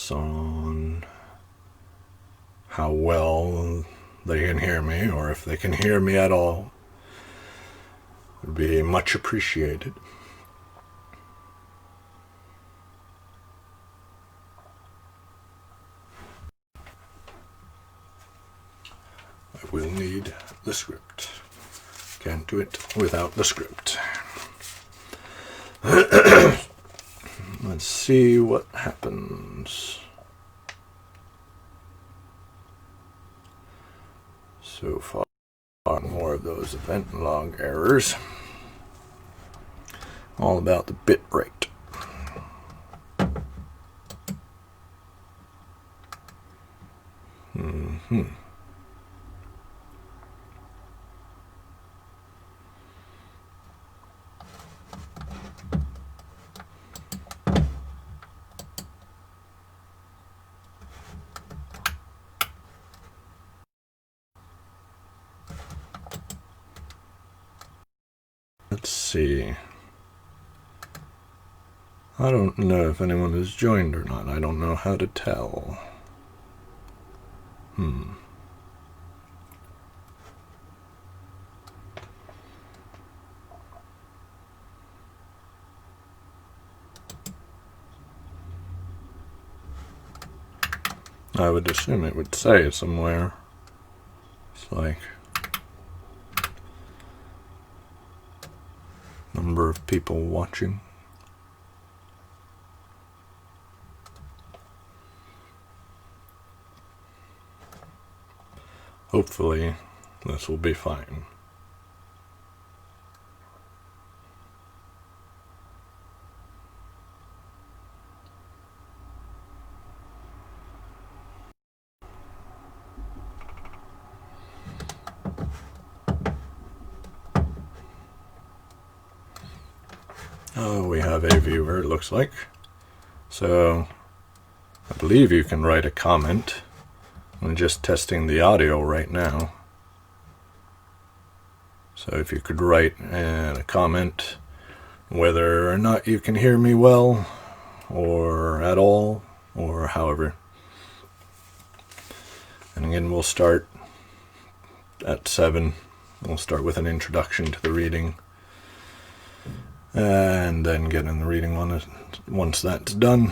comments on how well they can hear me, or if they can hear me at all, would be much appreciated. I will need the script. Can't do it without the script. Let's see what happens. So far, more of those event log errors. All about the bit rate. Let's see. I don't know if anyone has joined or not. I don't know how to tell. I would assume it would say somewhere. It's like number of people watching. Hopefully, this will be fine. Oh, we have a viewer, it looks like. So, I believe you can write a comment. I'm just testing the audio right now. So if you could write a comment whether or not you can hear me well, or at all, or however. And again, we'll start at 7. We'll start with an introduction to the reading. And then get in the reading once that's done.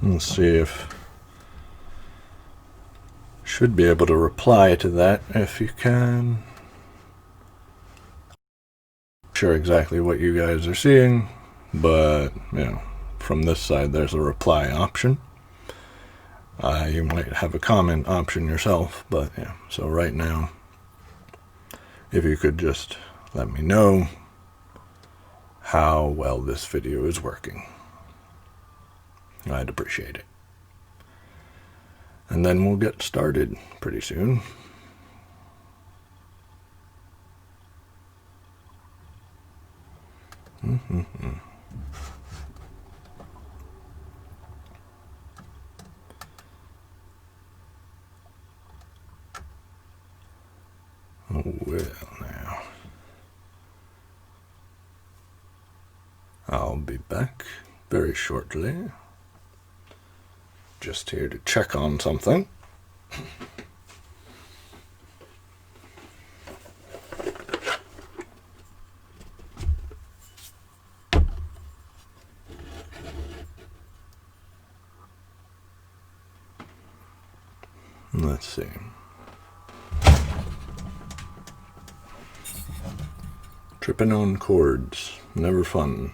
Let's see if should be able to reply to that if you can. Not sure exactly what you guys are seeing, but from this side there's a reply option. You might have a comment option yourself, but so right now, if you could just let me know how well this video is working, I'd appreciate it. And then we'll get started pretty soon. Oh, well, now. I'll be back very shortly. Just here to check on something. Let's see. Tripping on chords, never fun.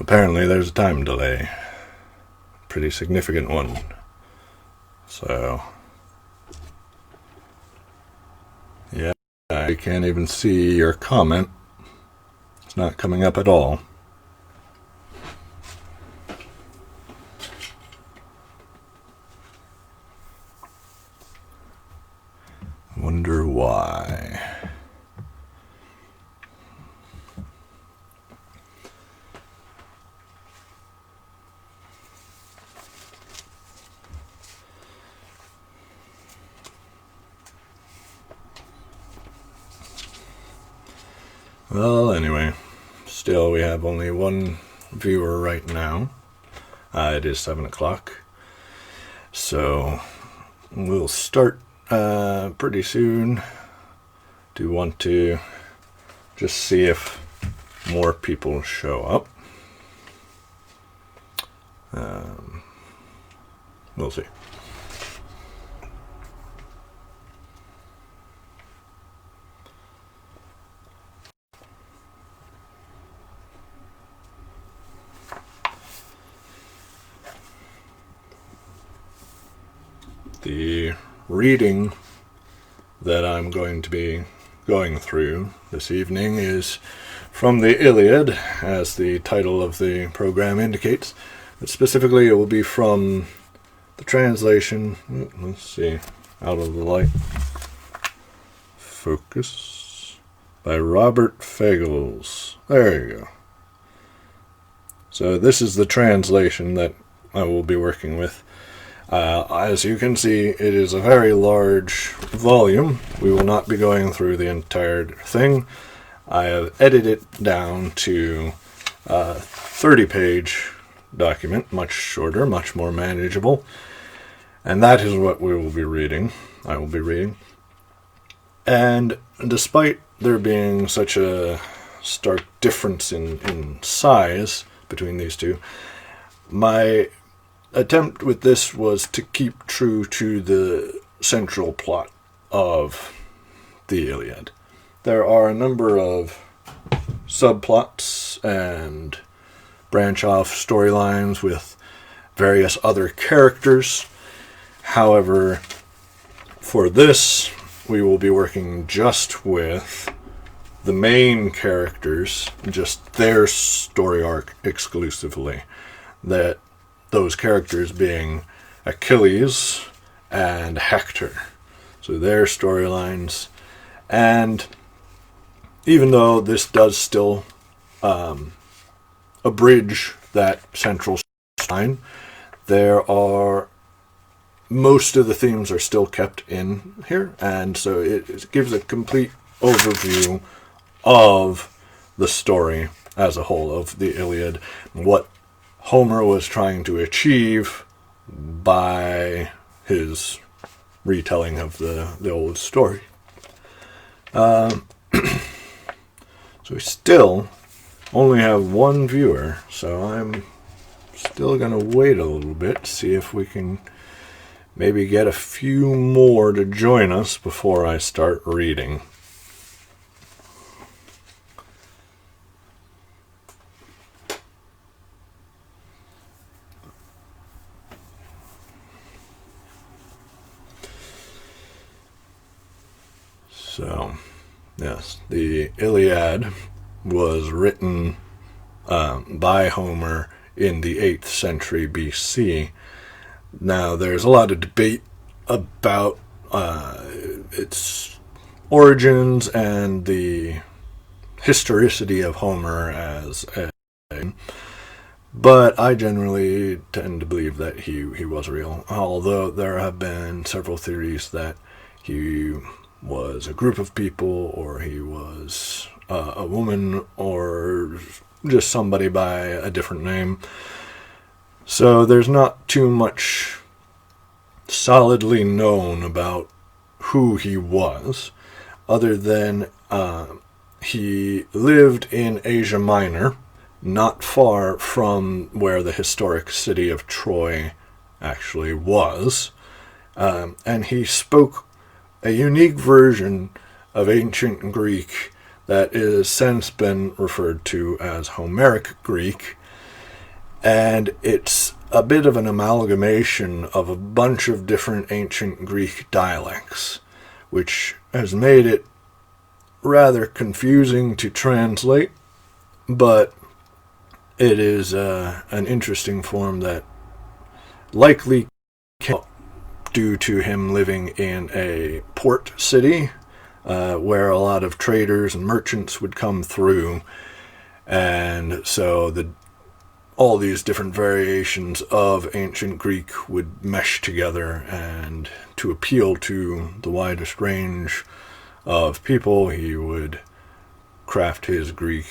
Apparently there's a time delay. Pretty significant one. So, yeah, I can't even see your comment. It's not coming up at all. Wonder why. Well, anyway, still we have only one viewer right now. It is 7 o'clock. So we'll start pretty soon. Do want to just see if more people show up. We'll see. The reading that I'm going to be going through this evening is from the Iliad, as the title of the program indicates. But specifically, it will be from the translation. Let's see, out of the light. Focus. By Robert Fagles. There you go. So this is the translation that I will be working with. As you can see, it is a very large volume. We will not be going through the entire thing. I have edited it down to a 30-page document, much shorter, much more manageable. And that is what we will be reading. I will be reading. And despite there being such a stark difference in size between these two, my attempt with this was to keep true to the central plot of the Iliad. There are a number of subplots and branch off storylines with various other characters. However, for this, we will be working just with the main characters, just their story arc exclusively. Those characters being Achilles and Hector. So their storylines. And even though this does still abridge that central storyline, most of the themes are still kept in here. And so it gives a complete overview of the story as a whole of the Iliad, what Homer was trying to achieve by his retelling of the old story. So we still only have one viewer, so I'm still going to wait a little bit, see if we can maybe get a few more to join us before I start reading. So, yes, the Iliad was written by Homer in the 8th century BC. Now, there's a lot of debate about its origins and the historicity of Homer as a... But I generally tend to believe that he was real, although there have been several theories that he was a group of people, or he was a woman, or just somebody by a different name. So there's not too much solidly known about who he was, other than he lived in Asia Minor, not far from where the historic city of Troy actually was, and he spoke a unique version of ancient Greek that has since been referred to as Homeric Greek, And it's a bit of an amalgamation of a bunch of different ancient Greek dialects, which has made it rather confusing to translate, but it is an interesting form that likely came due to him living in a port city where a lot of traders and merchants would come through, and so all these different variations of ancient Greek would mesh together, and to appeal to the widest range of people, he would craft his Greek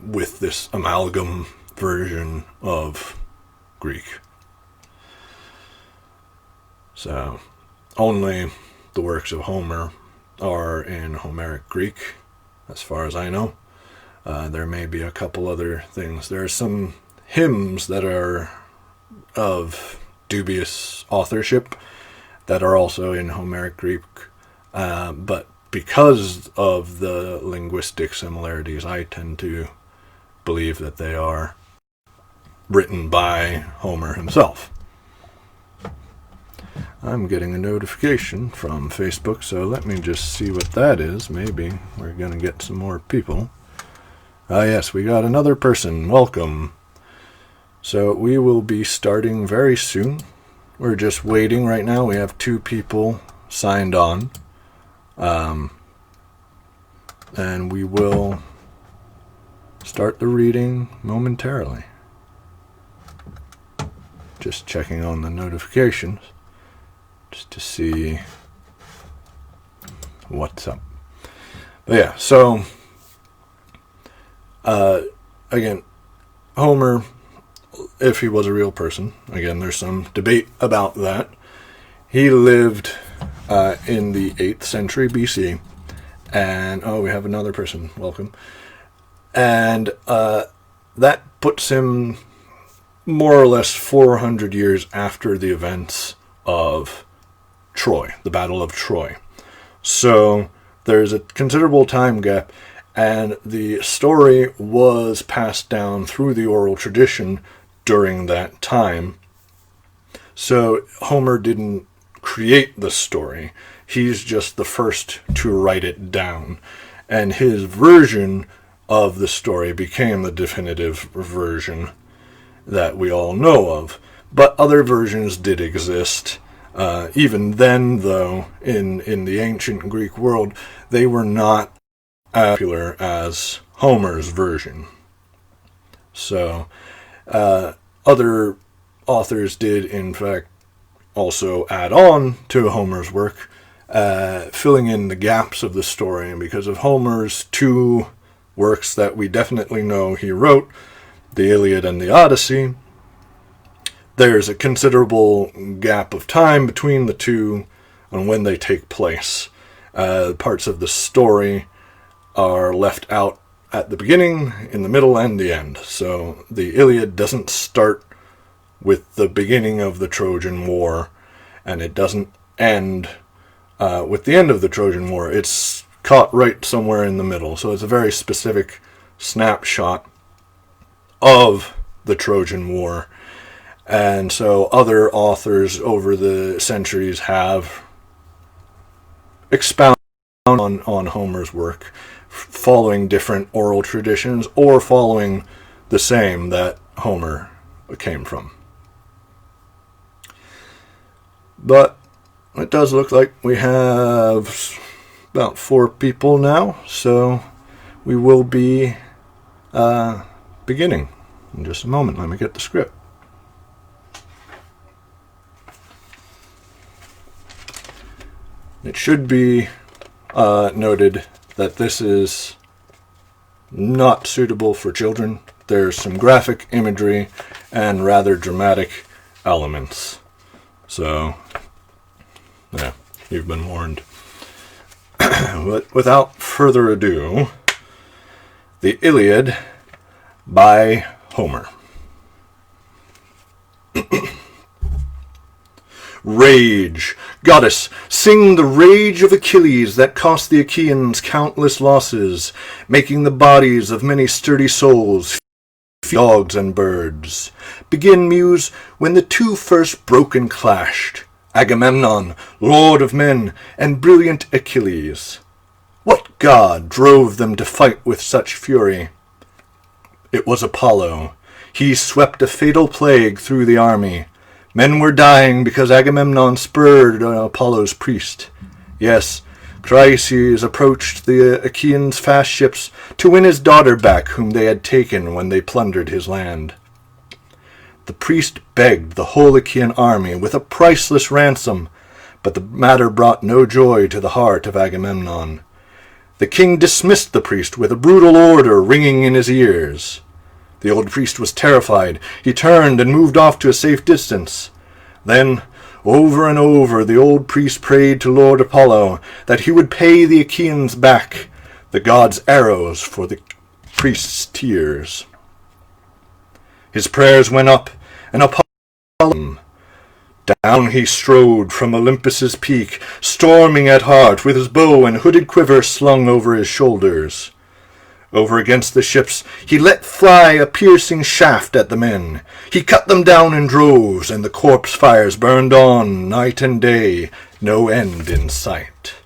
with this amalgam version of Greek. So, only the works of Homer are in Homeric Greek, as far as I know. There may be a couple other things. There are some hymns that are of dubious authorship that are also in Homeric Greek, but because of the linguistic similarities, I tend to believe that they are written by Homer himself. I'm getting a notification from Facebook, so let me just see what that is. Maybe we're going to get some more people. Ah, yes, we got another person. Welcome. So we will be starting very soon. We're just waiting right now. We have 2 people signed on. And we will start the reading momentarily. Just checking on the notifications just to see what's up. But yeah, so again, Homer, if he was a real person, again, there's some debate about that. He lived in the 8th century BC, and we have another person. Welcome. And that puts him more or less 400 years after the events of Troy, the Battle of Troy. So there's a considerable time gap, and the story was passed down through the oral tradition during that time. So Homer didn't create the story. He's just the first to write it down. And his version of the story became the definitive version that we all know of. But other versions did exist. Even then, though, in the ancient Greek world, they were not as popular as Homer's version. So, other authors did, in fact, also add on to Homer's work, filling in the gaps of the story. And because of Homer's 2 works that we definitely know he wrote, the Iliad and the Odyssey, there's a considerable gap of time between the 2 on when they take place. Parts of the story are left out at the beginning, in the middle, and the end. So the Iliad doesn't start with the beginning of the Trojan War, and it doesn't end with the end of the Trojan War. It's caught right somewhere in the middle. So it's a very specific snapshot of the Trojan War. And so other authors over the centuries have expounded on Homer's work, following different oral traditions or following the same that Homer came from. But it does look like we have about 4 people now, so we will be beginning in just a moment. Let me get the script. It should be noted that this is not suitable for children. There's some graphic imagery and rather dramatic elements. So, yeah, you've been warned. But without further ado, the Iliad by Homer. Rage! Goddess, sing the rage of Achilles that cost the Achaeans countless losses, making the bodies of many sturdy souls dogs and birds. Begin, muse, when the two first broke and clashed, Agamemnon, lord of men, and brilliant Achilles. What god drove them to fight with such fury? It was Apollo. He swept a fatal plague through the army. Men were dying because Agamemnon spurred Apollo's priest. Yes, Chryses approached the Achaeans' fast ships to win his daughter back, whom they had taken when they plundered his land. The priest begged the whole Achaean army with a priceless ransom, but the matter brought no joy to the heart of Agamemnon. The king dismissed the priest with a brutal order ringing in his ears. The old priest was terrified. He turned and moved off to a safe distance. Then, over and over, the old priest prayed to Lord Apollo that he would pay the Achaeans back the god's arrows for the priest's tears. His prayers went up, and Apollo, down he strode from Olympus's peak, storming at heart, with his bow and hooded quiver slung over his shoulders. Over against the ships he let fly a piercing shaft at the men. He cut them down in droves, and the corpse fires burned on night and day, no end in sight.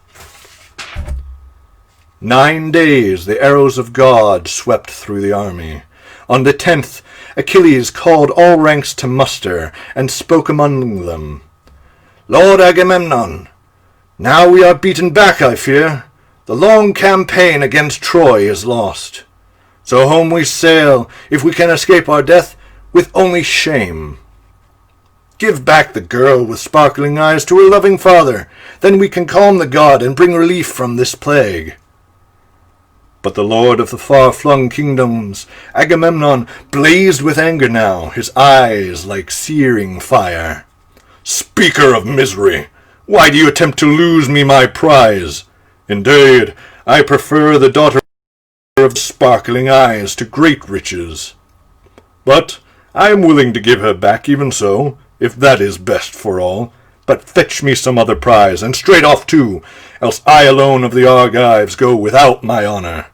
9 days the arrows of God swept through the army. On the 10th, Achilles called all ranks to muster, and spoke among them. "Lord Agamemnon, now we are beaten back, I fear. The long campaign against Troy is lost. So home we sail, if we can escape our death, with only shame. Give back the girl with sparkling eyes to her loving father, then we can calm the god and bring relief from this plague." But the lord of the far-flung kingdoms, Agamemnon, blazed with anger now, his eyes like searing fire. "Speaker of misery, why do you attempt to lose me my prize? Indeed, I prefer the daughter of sparkling eyes to great riches. But I am willing to give her back even so, if that is best for all. But fetch me some other prize, and straight off too, else I alone of the Argives go without my honour.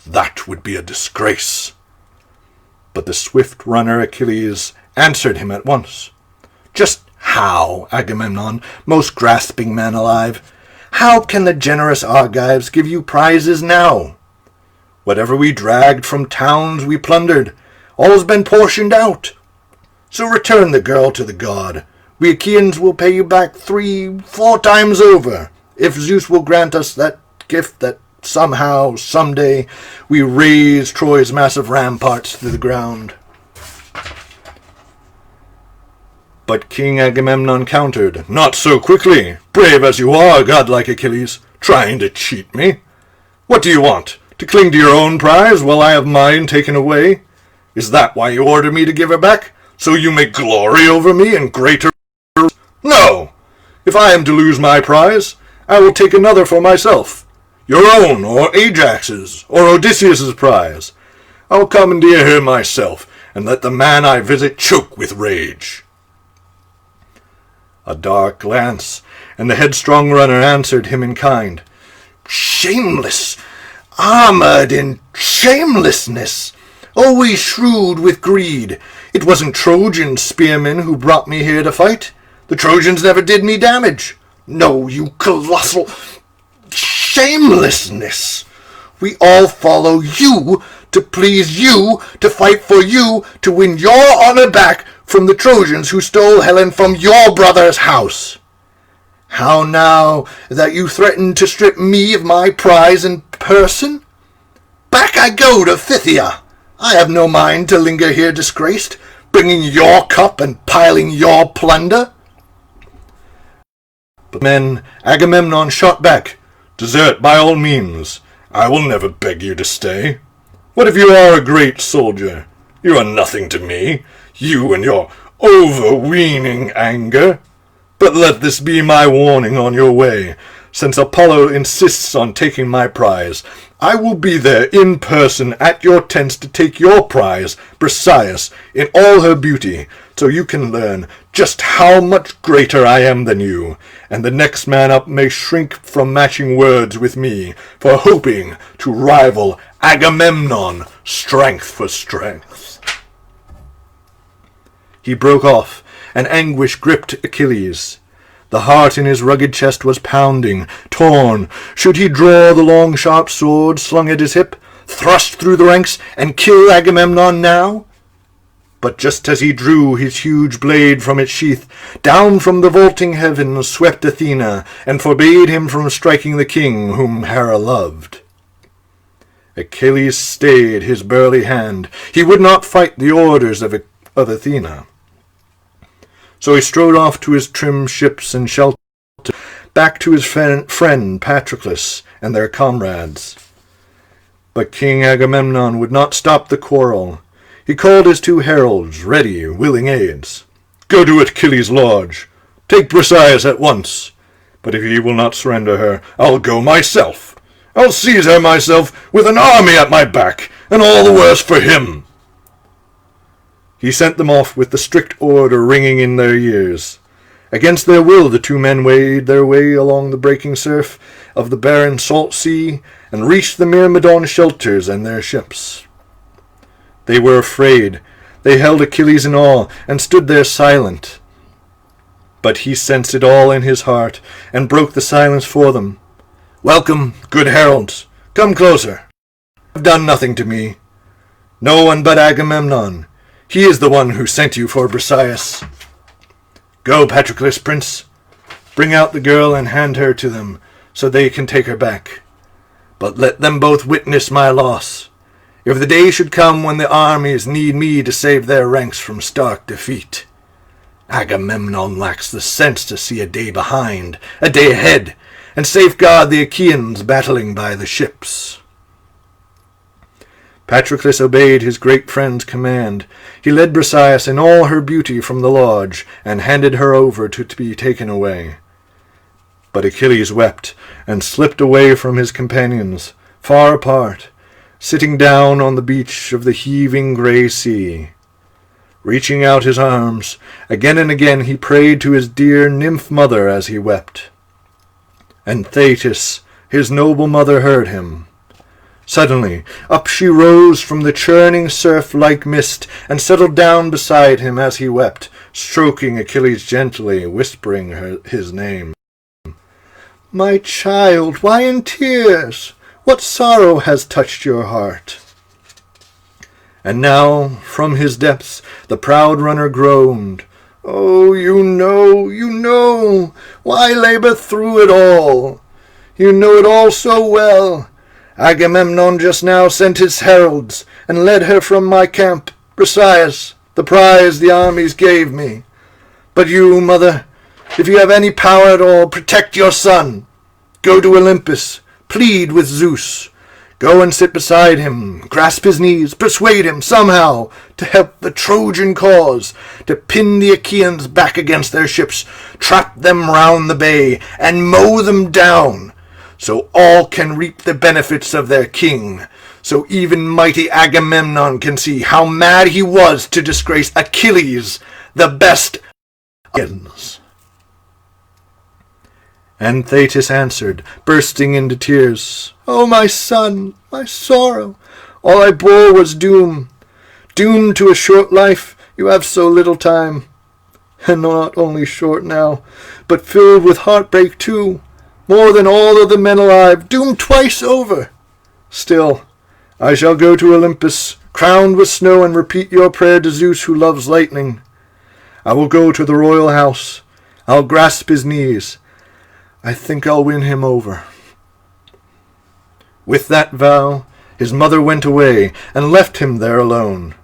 That would be a disgrace." But the swift runner Achilles answered him at once. "Just how, Agamemnon, most grasping man alive? How can the generous Argives give you prizes now? Whatever we dragged from towns we plundered, all's been portioned out. So return the girl to the god. We Achaeans will pay you back 3-4 times over, if Zeus will grant us that gift that somehow, someday, we raise Troy's massive ramparts to the ground." But King Agamemnon countered, "Not so quickly, brave as you are, godlike Achilles, trying to cheat me. What do you want, to cling to your own prize while I have mine taken away? Is that why you order me to give her back, so you may glory over me in greater? No! If I am to lose my prize, I will take another for myself, your own, or Ajax's, or Odysseus's prize. I will commandeer her myself, and let the man I visit choke with rage." A dark glance, and the headstrong runner answered him in kind. "Shameless, armored in shamelessness, always shrewd with greed. It wasn't Trojan spearmen who brought me here to fight. The Trojans never did me damage. No, you colossal shamelessness. We all follow you, to please you, to fight for you, to win your honor back from the Trojans who stole Helen from your brother's house. How now that you threaten to strip me of my prize in person? Back I go to Phthia. I have no mind to linger here disgraced, bringing your cup and piling your plunder." But men Agamemnon shot back, "Desert by all means. I will never beg you to stay. What if you are a great soldier? You are nothing to me, you and your overweening anger. But let this be my warning on your way. Since Apollo insists on taking my prize, I will be there in person at your tents to take your prize, Briseis, in all her beauty, so you can learn just how much greater I am than you, and the next man up may shrink from matching words with me, for hoping to rival Agamemnon strength for strength." he broke off, and anguish gripped Achilles. The heart in his rugged chest was pounding, torn. Should he draw the long sharp sword slung at his hip, thrust through the ranks, and kill Agamemnon now? But just as he drew his huge blade from its sheath, down from the vaulting heavens swept Athena, and forbade him from striking the king whom Hera loved. Achilles stayed his burly hand. He would not fight the orders of Athena. So he strode off to his trim ships and shelter, back to his friend Patroclus and their comrades. But King Agamemnon would not stop the quarrel. He called his 2 heralds, ready, willing aids. "Go to Achilles' lodge. Take Briseis at once. But if he will not surrender her, I'll go myself. I'll seize her myself, with an army at my back, and all the worse for him." He sent them off with the strict order ringing in their ears. Against their will the 2 men wade their way along the breaking surf of the barren salt sea, and reached the Myrmidon shelters and their ships. They were afraid. They held Achilles in awe, and stood there silent. But he sensed it all in his heart, and broke the silence for them. "Welcome, good heralds. Come closer. You have done nothing to me. No one but Agamemnon. He is the one who sent you for Briseis. Go, Patroclus, prince. Bring out the girl and hand her to them, so they can take her back. But let them both witness my loss. If the day should come when the armies need me to save their ranks from stark defeat, Agamemnon lacks the sense to see a day behind, a day ahead, and safeguard the Achaeans battling by the ships." Patroclus obeyed his great friend's command. He led Briseis in all her beauty from the lodge, and handed her over to be taken away. But Achilles wept, and slipped away from his companions, far apart, sitting down on the beach of the heaving grey sea. Reaching out his arms, again and again he prayed to his dear nymph-mother as he wept. And Thetis, his noble mother, heard him. Suddenly up she rose from the churning surf like mist, and settled down beside him as he wept, stroking Achilles gently, whispering his name. "My child, why in tears? What sorrow has touched your heart?" And now, from his depths, the proud runner groaned. "Oh, you know, why labor through it all? You know it all so well. Agamemnon just now sent his heralds, and led her from my camp, Briseis, the prize the armies gave me. But you, mother, if you have any power at all, protect your son. Go to Olympus, plead with Zeus. Go and sit beside him, grasp his knees, persuade him somehow to help the Trojan cause, to pin the Achaeans back against their ships, trap them round the bay, and mow them down, so all can reap the benefits of their king, so even mighty Agamemnon can see how mad he was to disgrace Achilles, the best of Achaeans." And Thetis answered, bursting into tears, "O my son, my sorrow, all I bore was doom. Doomed to a short life, you have so little time. And not only short now, but filled with heartbreak too, more than all other men alive, doomed twice over. Still, I shall go to Olympus, crowned with snow, and repeat your prayer to Zeus who loves lightning. I will go to the royal house. I'll grasp his knees. I think I'll win him over." With that vow, his mother went away, and left him there alone,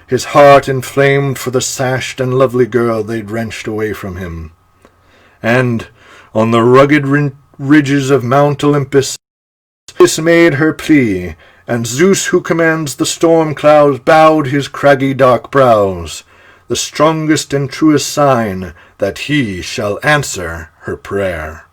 his heart inflamed for the sashed and lovely girl they'd wrenched away from him. And, on the rugged ridges of Mount Olympus, this made her plea, and Zeus, who commands the storm clouds, bowed his craggy dark brows, the strongest and truest sign that he shall answer her prayer.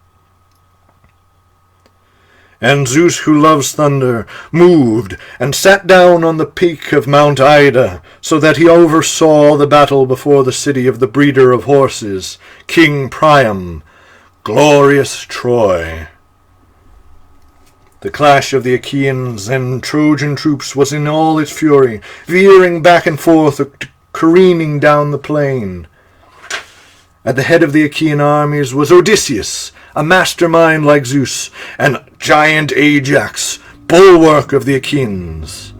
And Zeus, who loves thunder, moved, and sat down on the peak of Mount Ida, so that he oversaw the battle before the city of the breeder of horses, King Priam, glorious Troy. The clash of the Achaeans and Trojan troops was in all its fury, veering back and forth careening down the plain. At the head of the Achaean armies was Odysseus, a mastermind like Zeus, and giant Ajax, bulwark of the Achaeans.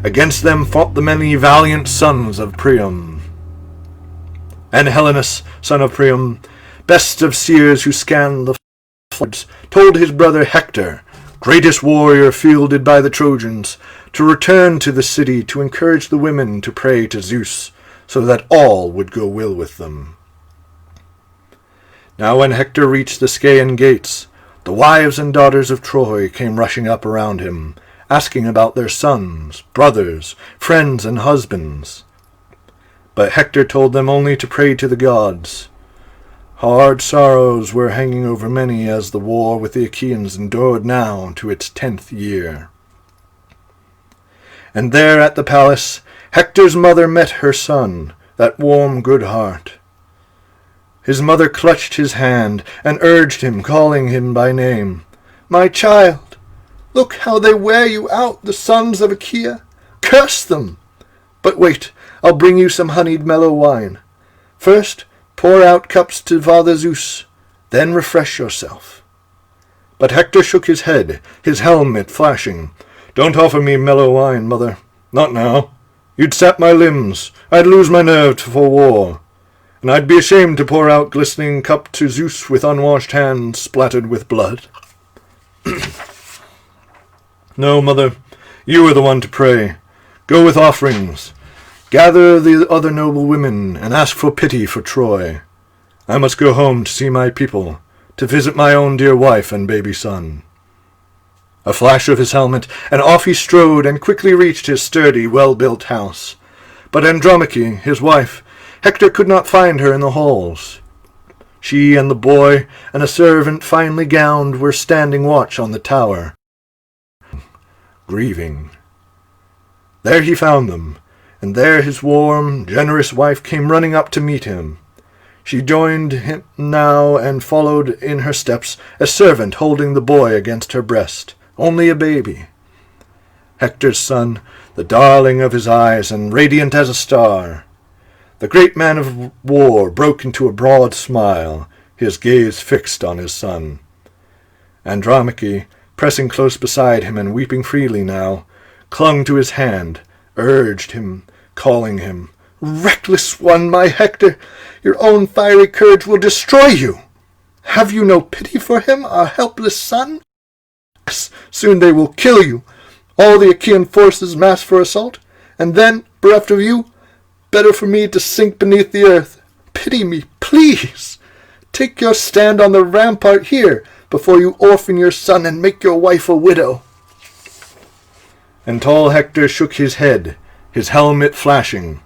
Against them fought the many valiant sons of Priam. And Helenus, son of Priam, best of seers who scanned the floods, told his brother Hector, greatest warrior fielded by the Trojans, to return to the city to encourage the women to pray to Zeus, so that all would go well with them. Now when Hector reached the Scaean gates, the wives and daughters of Troy came rushing up around him, asking about their sons, brothers, friends, and husbands. But Hector told them only to pray to the gods. Hard sorrows were hanging over many as the war with the Achaeans endured now to its 10th year. And there at the palace Hector's mother met her son, that warm good heart. His mother clutched his hand and urged him, calling him by name. "My child, look how they wear you out, the sons of Achaea. Curse them! But wait, I'll bring you some honeyed mellow wine. First, pour out cups to Father Zeus, then refresh yourself." But Hector shook his head, his helmet flashing. "Don't offer me mellow wine, mother. Not now. You'd sap my limbs. I'd lose my nerve for war. And I'd be ashamed to pour out glistening cup to Zeus with unwashed hands splattered with blood." "No, mother, you are the one to pray. Go with offerings. Gather the other noble women and ask for pity for Troy. I must go home to see my people, to visit my own dear wife and baby son." A flash of his helmet, and off he strode and quickly reached his sturdy, well-built house. But Andromache, his wife, Hector could not find her in the halls. She and the boy and a servant finely gowned were standing watch on the tower, grieving. There he found them, and there his warm, generous wife came running up to meet him. She joined him now and followed in her steps a servant holding the boy against her breast, only a baby. Hector's son, the darling of his eyes and radiant as a star. The great man of war broke into a broad smile, his gaze fixed on his son. Andromache, pressing close beside him and weeping freely now, clung to his hand, urged him, calling him, "Reckless one, my Hector, your own fiery courage will destroy you. Have you no pity for him, our helpless son? Yes, soon they will kill you, all the Achaean forces mass for assault, and then, bereft of you, better for me to sink beneath the earth. Pity me, please. Take your stand on the rampart here, before you orphan your son and make your wife a widow." And tall Hector shook his head, his helmet flashing.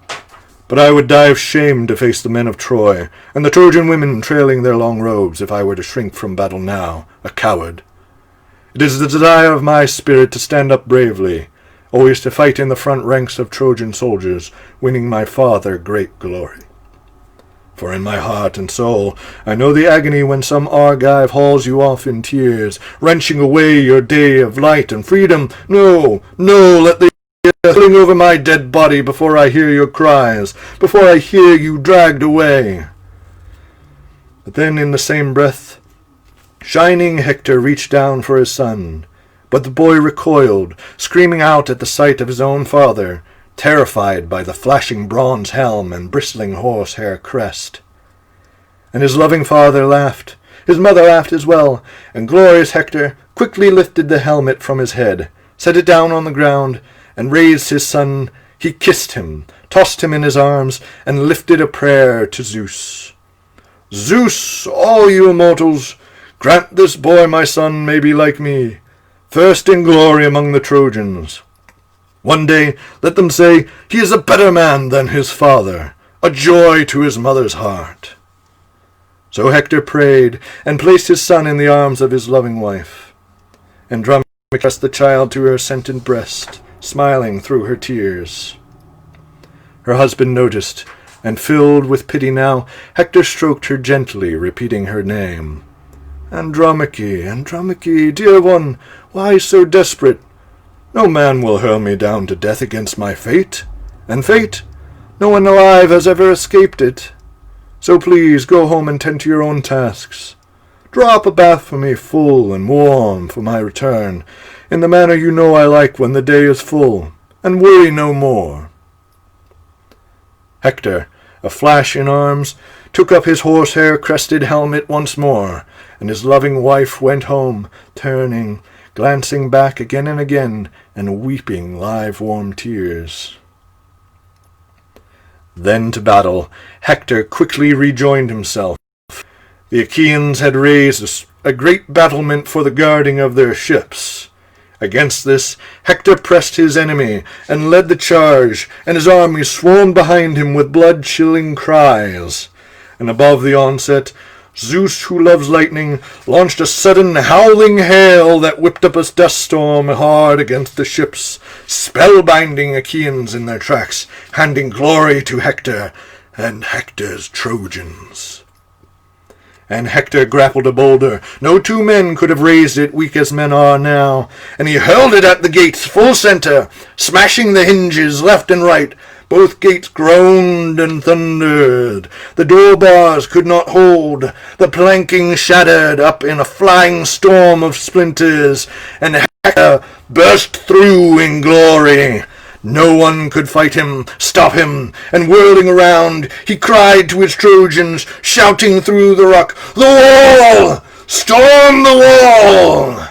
"But I would die of shame to face the men of Troy, and the Trojan women trailing their long robes, if I were to shrink from battle now, a coward. It is the desire of my spirit to stand up bravely, always to fight in the front ranks of Trojan soldiers, winning my father great glory. For in my heart and soul I know the agony when some Argive hauls you off in tears, wrenching away your day of light and freedom. No, no, let the fling over my dead body before I hear your cries, before I hear you dragged away." But then in the same breath, shining Hector reached down for his son, but the boy recoiled, screaming out at the sight of his own father, terrified by the flashing bronze helm and bristling horsehair crest. And his loving father laughed, his mother laughed as well, and glorious Hector quickly lifted the helmet from his head, set it down on the ground, and raised his son. He kissed him, tossed him in his arms, and lifted a prayer to Zeus. "Zeus, all you immortals, grant this boy my son may be like me, first in glory among the Trojans. One day let them say he is a better man than his father, a joy to his mother's heart." So Hector prayed, and placed his son in the arms of his loving wife. Andromache pressed the child to her scented breast, smiling through her tears. Her husband noticed, and filled with pity now, Hector stroked her gently, repeating her name. "Andromache, Andromache, dear one, why so desperate? No man will hurl me down to death against my fate, and fate, No one alive has ever escaped it. So please go home and tend to your own tasks. Draw up a bath for me full and warm for my return, in the manner you know I like when the day is full, and worry no more." Hector, a flash in arms, took up his horsehair-crested helmet once more, and his loving wife went home, turning, glancing back again and again, and weeping live warm tears. Then to battle, Hector quickly rejoined himself. The Achaeans had raised a great battlement for the guarding of their ships. Against this, Hector pressed his enemy, and led the charge, and his army swarmed behind him with blood-chilling cries. And above the onset, Zeus, who loves lightning, launched a sudden howling hail that whipped up a dust storm hard against the ships, spellbinding Achaeans in their tracks, handing glory to Hector and Hector's Trojans. And Hector grappled a boulder. No two men could have raised it, weak as men are now, and he hurled it at the gates full center, smashing the hinges left and right. Both gates groaned and thundered. The door bars could not hold. The planking shattered up in a flying storm of splinters, and Hector burst through in glory. No one could fight him, stop him, and whirling around, he cried to his Trojans, shouting through the rock, "The wall! Storm the wall!"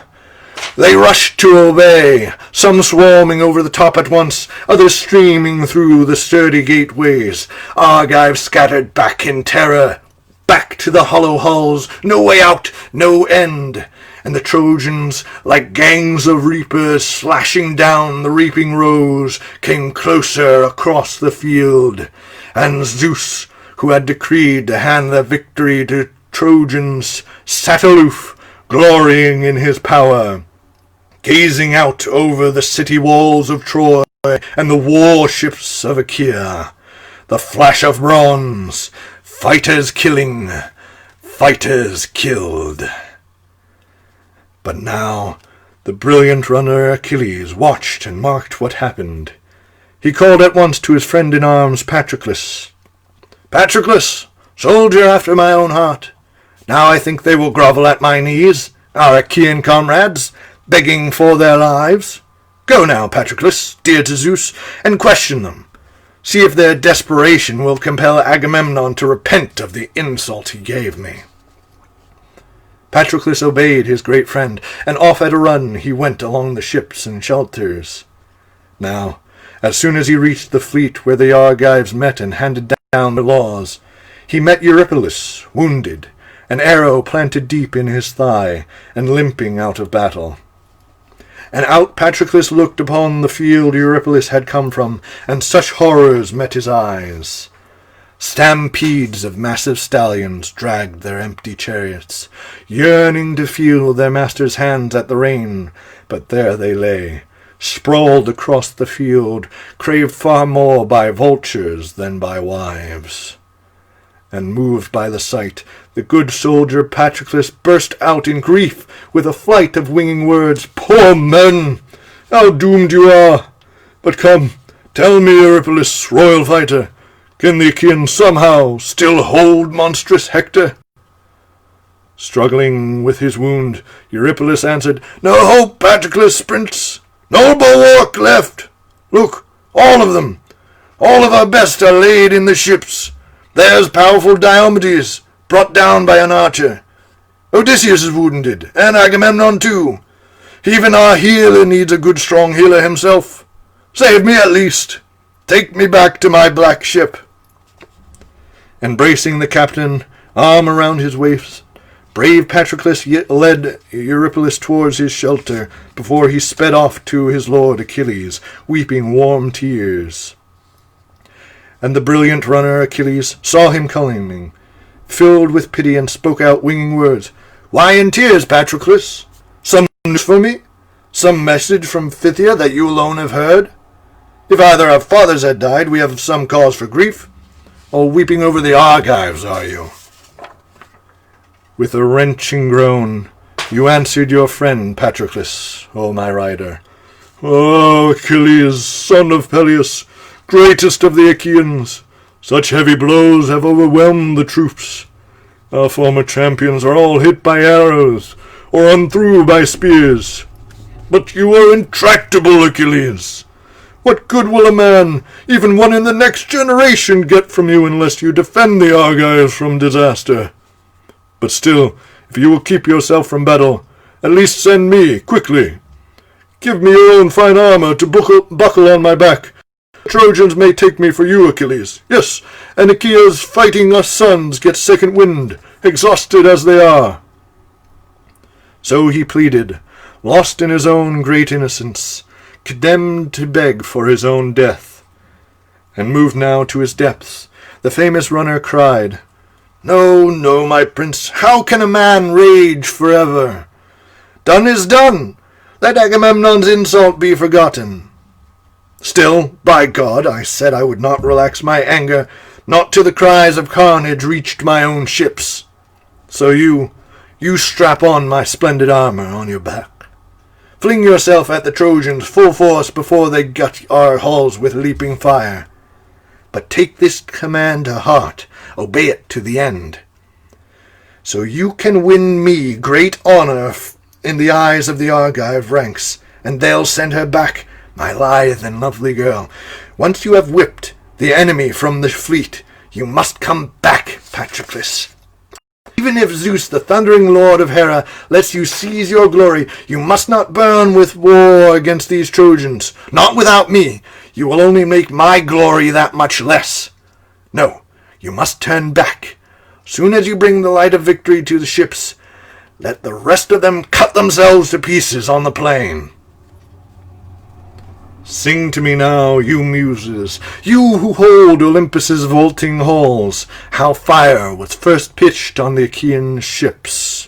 They rushed to obey, some swarming over the top at once, others streaming through the sturdy gateways. Argives scattered back in terror, back to the hollow halls, no way out, no end. And the Trojans, like gangs of reapers slashing down the reaping rows, came closer across the field. And Zeus, who had decreed to hand the victory to Trojans, sat aloof, glorying in his power, gazing out over the city walls of Troy and the warships of Achaea. The flash of bronze, fighters killing, fighters killed. But now the brilliant runner Achilles watched and marked what happened. He called at once to his friend-in-arms Patroclus. "Patroclus, soldier after my own heart, now I think they will grovel at my knees, our Achaean comrades, begging for their lives. Go now, Patroclus, dear to Zeus, and question them. See if their desperation will compel Agamemnon to repent of the insult he gave me." Patroclus obeyed his great friend, and off at a run he went along the ships and shelters. Now, as soon as he reached the fleet where the Argives met and handed down their laws, he met Eurypylus, wounded, an arrow planted deep in his thigh, and limping out of battle. And out Patroclus looked upon the field Eurypylus had come from, and such horrors met his eyes. Stampedes of massive stallions dragged their empty chariots, yearning to feel their masters' hands at the rein, but there they lay, sprawled across the field, craved far more by vultures than by wives. And moved by the sight, the good soldier Patroclus burst out in grief with a flight of winging words. "Poor men! How doomed you are! But come, tell me, Eurypylus, royal fighter, can the Achaeans somehow still hold monstrous Hector?" Struggling with his wound, Eurypylus answered, "No hope, Patroclus, prince! No bulwark left! Look, all of them! All of our best are laid in the ships. There's powerful Diomedes, brought down by an archer. Odysseus is wounded, and Agamemnon too. Even our healer needs a good strong healer himself. Save me at least. Take me back to my black ship." Embracing the captain, arm around his waist, brave Patroclus led Eurypylus towards his shelter before he sped off to his lord Achilles, weeping warm tears. And the brilliant runner Achilles saw him coming, filled with pity, and spoke out winging words. "Why in tears, Patroclus? Some news for me? Some message from Phthia that you alone have heard? If either our fathers had died, we have some cause for grief. Or weeping over the Argives, are you?" With a wrenching groan, you answered your friend Patroclus, O my rider. "O Achilles, son of Peleus, greatest of the Achaeans. Such heavy blows have overwhelmed the troops. Our former champions are all hit by arrows, or run through by spears. But you are intractable, Achilles. What good will a man, even one in the next generation, get from you unless you defend the Argives from disaster? But still, if you will keep yourself from battle, at least send me, quickly. Give me your own fine armor to buckle on my back. The Trojans may take me for you, Achilles. Yes, and Achaea's fighting us sons get second wind, exhausted as they are. So he pleaded, lost in his own great innocence, condemned to beg for his own death. And moved now to his depths, the famous runner cried, No, no, my prince, how can a man rage forever? Done is done. Let Agamemnon's insult be forgotten. Still, by God, I said I would not relax my anger, not till the cries of carnage reached my own ships. So you strap on my splendid armor on your back. Fling yourself at the Trojans full force before they gut our hulls with leaping fire. But take this command to heart, obey it to the end. So you can win me great honor in the eyes of the Argive ranks, and they'll send her back, my lithe and lovely girl. Once you have whipped the enemy from the fleet, you must come back, Patroclus. Even if Zeus, the thundering lord of Hera, lets you seize your glory, you must not burn with war against these Trojans. Not without me. You will only make my glory that much less. No, you must turn back. Soon as you bring the light of victory to the ships, let the rest of them cut themselves to pieces on the plain. Sing to me now, you muses, you who hold Olympus's vaulting halls, how fire was first pitched on the Achaean ships.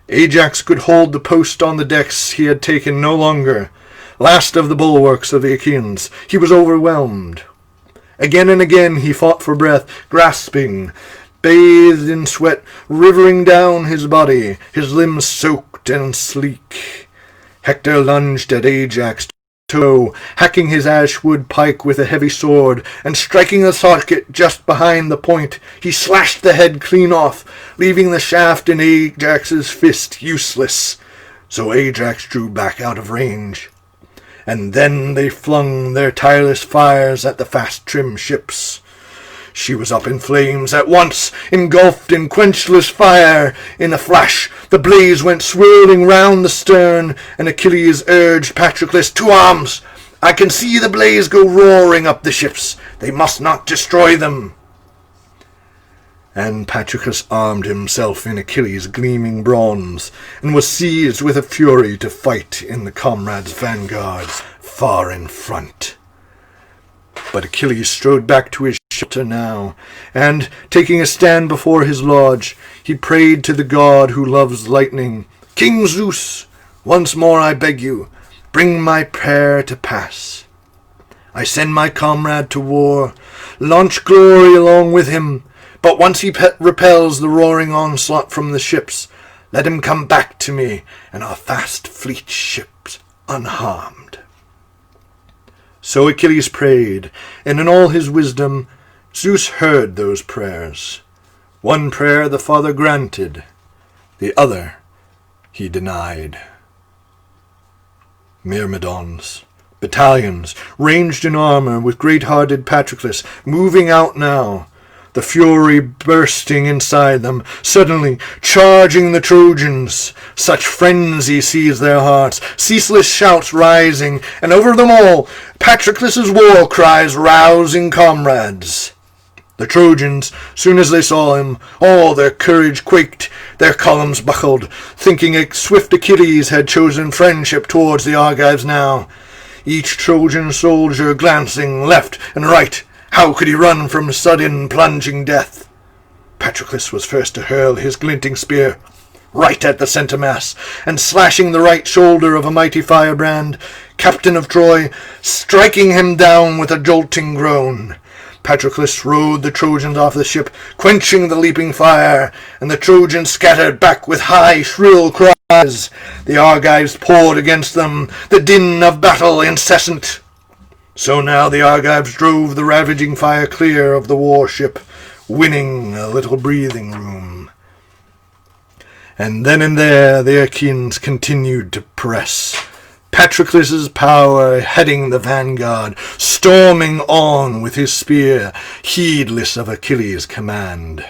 Ajax could hold the post on the decks he had taken no longer. Last of the bulwarks of the Achaeans, he was overwhelmed. Again and again he fought for breath, grasping, bathed in sweat, rivering down his body, his limbs soaked and sleek. Hector lunged at Ajax, hacking his ashwood pike with a heavy sword, and striking a socket just behind the point, he slashed the head clean off, leaving the shaft in Ajax's fist useless. So Ajax drew back out of range. And then they flung their tireless fires at the fast-trimmed ships. She was up in flames at once, engulfed in quenchless fire. In a flash, the blaze went swirling round the stern, and Achilles urged Patroclus, to arms! I can see the blaze go roaring up the ships. They must not destroy them. And Patroclus armed himself in Achilles' gleaming bronze, and was seized with a fury to fight in the comrades' vanguards far in front. But Achilles strode back to his shelter now, and, taking a stand before his lodge, he prayed to the god who loves lightning, King Zeus, once more I beg you, bring my prayer to pass. I send my comrade to war, launch glory along with him, but once he repels the roaring onslaught from the ships, let him come back to me and our fast fleet ships unharmed. So Achilles prayed, and in all his wisdom Zeus heard those prayers. One prayer the Father granted, the other he denied. Myrmidons, battalions, ranged in armor with great-hearted Patroclus, moving out now, the fury bursting inside them, suddenly charging the Trojans. Such frenzy seized their hearts, ceaseless shouts rising, and over them all, Patroclus's war cries rousing comrades. The Trojans, soon as they saw him, all their courage quaked, their columns buckled, thinking swift Achilles had chosen friendship towards the Argives now. Each Trojan soldier glancing left and right, how could he run from sudden plunging death? Patroclus was first to hurl his glinting spear right at the centre mass, and slashing the right shoulder of a mighty firebrand, captain of Troy, striking him down with a jolting groan. Patroclus rode the Trojans off the ship, quenching the leaping fire, and the Trojans scattered back with high, shrill cries. The Argives poured against them, the din of battle incessant. So now the Argives drove the ravaging fire clear of the warship, winning a little breathing room. And then and there the Achaeans continued to press, Patroclus' power heading the vanguard, storming on with his spear, heedless of Achilles' command.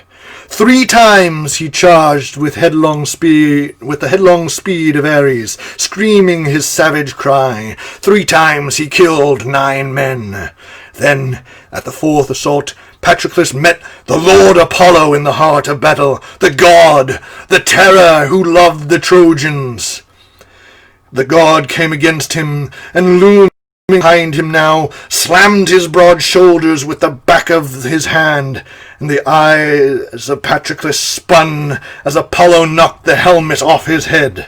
3 times he charged with the headlong speed of Ares, screaming his savage cry. 3 times he killed 9 men. Then, at the 4th assault, Patroclus met the Lord Apollo in the heart of battle, the god, the terror who loved the Trojans. The god came against him, and looming behind him now, slammed his broad shoulders with the back of his hand, and the eyes of Patroclus spun as Apollo knocked the helmet off his head.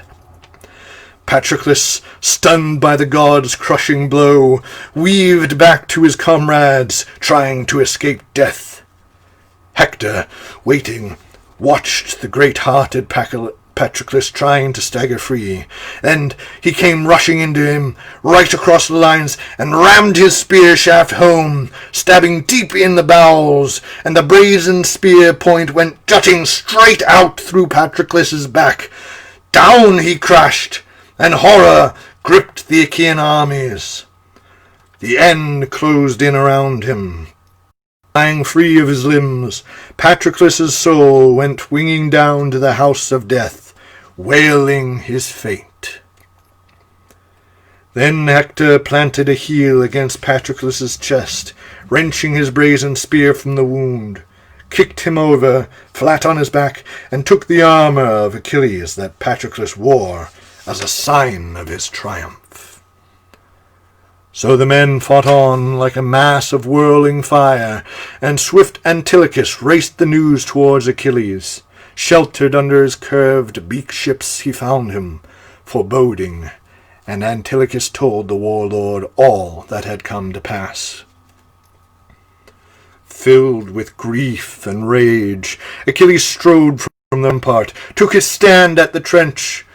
Patroclus, stunned by the god's crushing blow, weaved back to his comrades, trying to escape death. Hector, waiting, watched the great-hearted Patroclus trying to stagger free, and he came rushing into him, right across the lines, and rammed his spear shaft home, stabbing deep in the bowels, and the brazen spear point went jutting straight out through Patroclus's back. Down he crashed, and horror gripped the Achaean armies. The end closed in around him. Lying free of his limbs, Patroclus's soul went winging down to the house of death, wailing his fate. Then Hector planted a heel against Patroclus's chest, wrenching his brazen spear from the wound, kicked him over, flat on his back, and took the armor of Achilles that Patroclus wore as a sign of his triumph. So the men fought on like a mass of whirling fire, and swift Antilochus raced the news towards Achilles. Sheltered under his curved beak ships he found him, foreboding, and Antilochus told the warlord all that had come to pass. Filled with grief and rage, Achilles strode from the rampart, took his stand at the trench.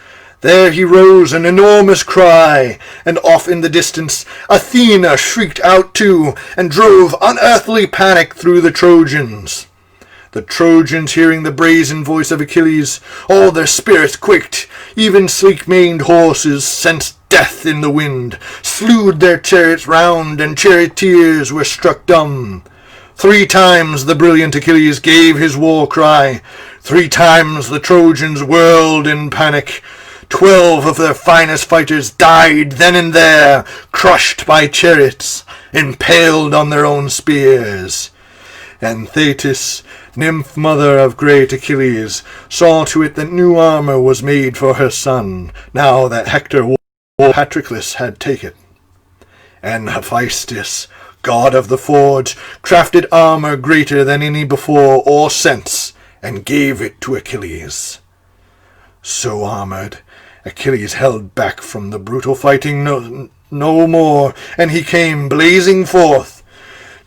There he rose an enormous cry, and off in the distance Athena shrieked out too, and drove unearthly panic through the Trojans. The Trojans, hearing the brazen voice of Achilles, all their spirits quaked. Even sleek-maned horses sensed death in the wind, slewed their chariots round, and charioteers were struck dumb. 3 times the brilliant Achilles gave his war cry. 3 times the Trojans whirled in panic. 12 of their finest fighters died then and there, crushed by chariots, impaled on their own spears. And Thetis, nymph-mother of great Achilles, saw to it that new armor was made for her son, now that Hector Patroclus had taken. And Hephaestus, god of the forge, crafted armor greater than any before or since, and gave it to Achilles. So armored, Achilles held back from the brutal fighting no more, and he came blazing forth.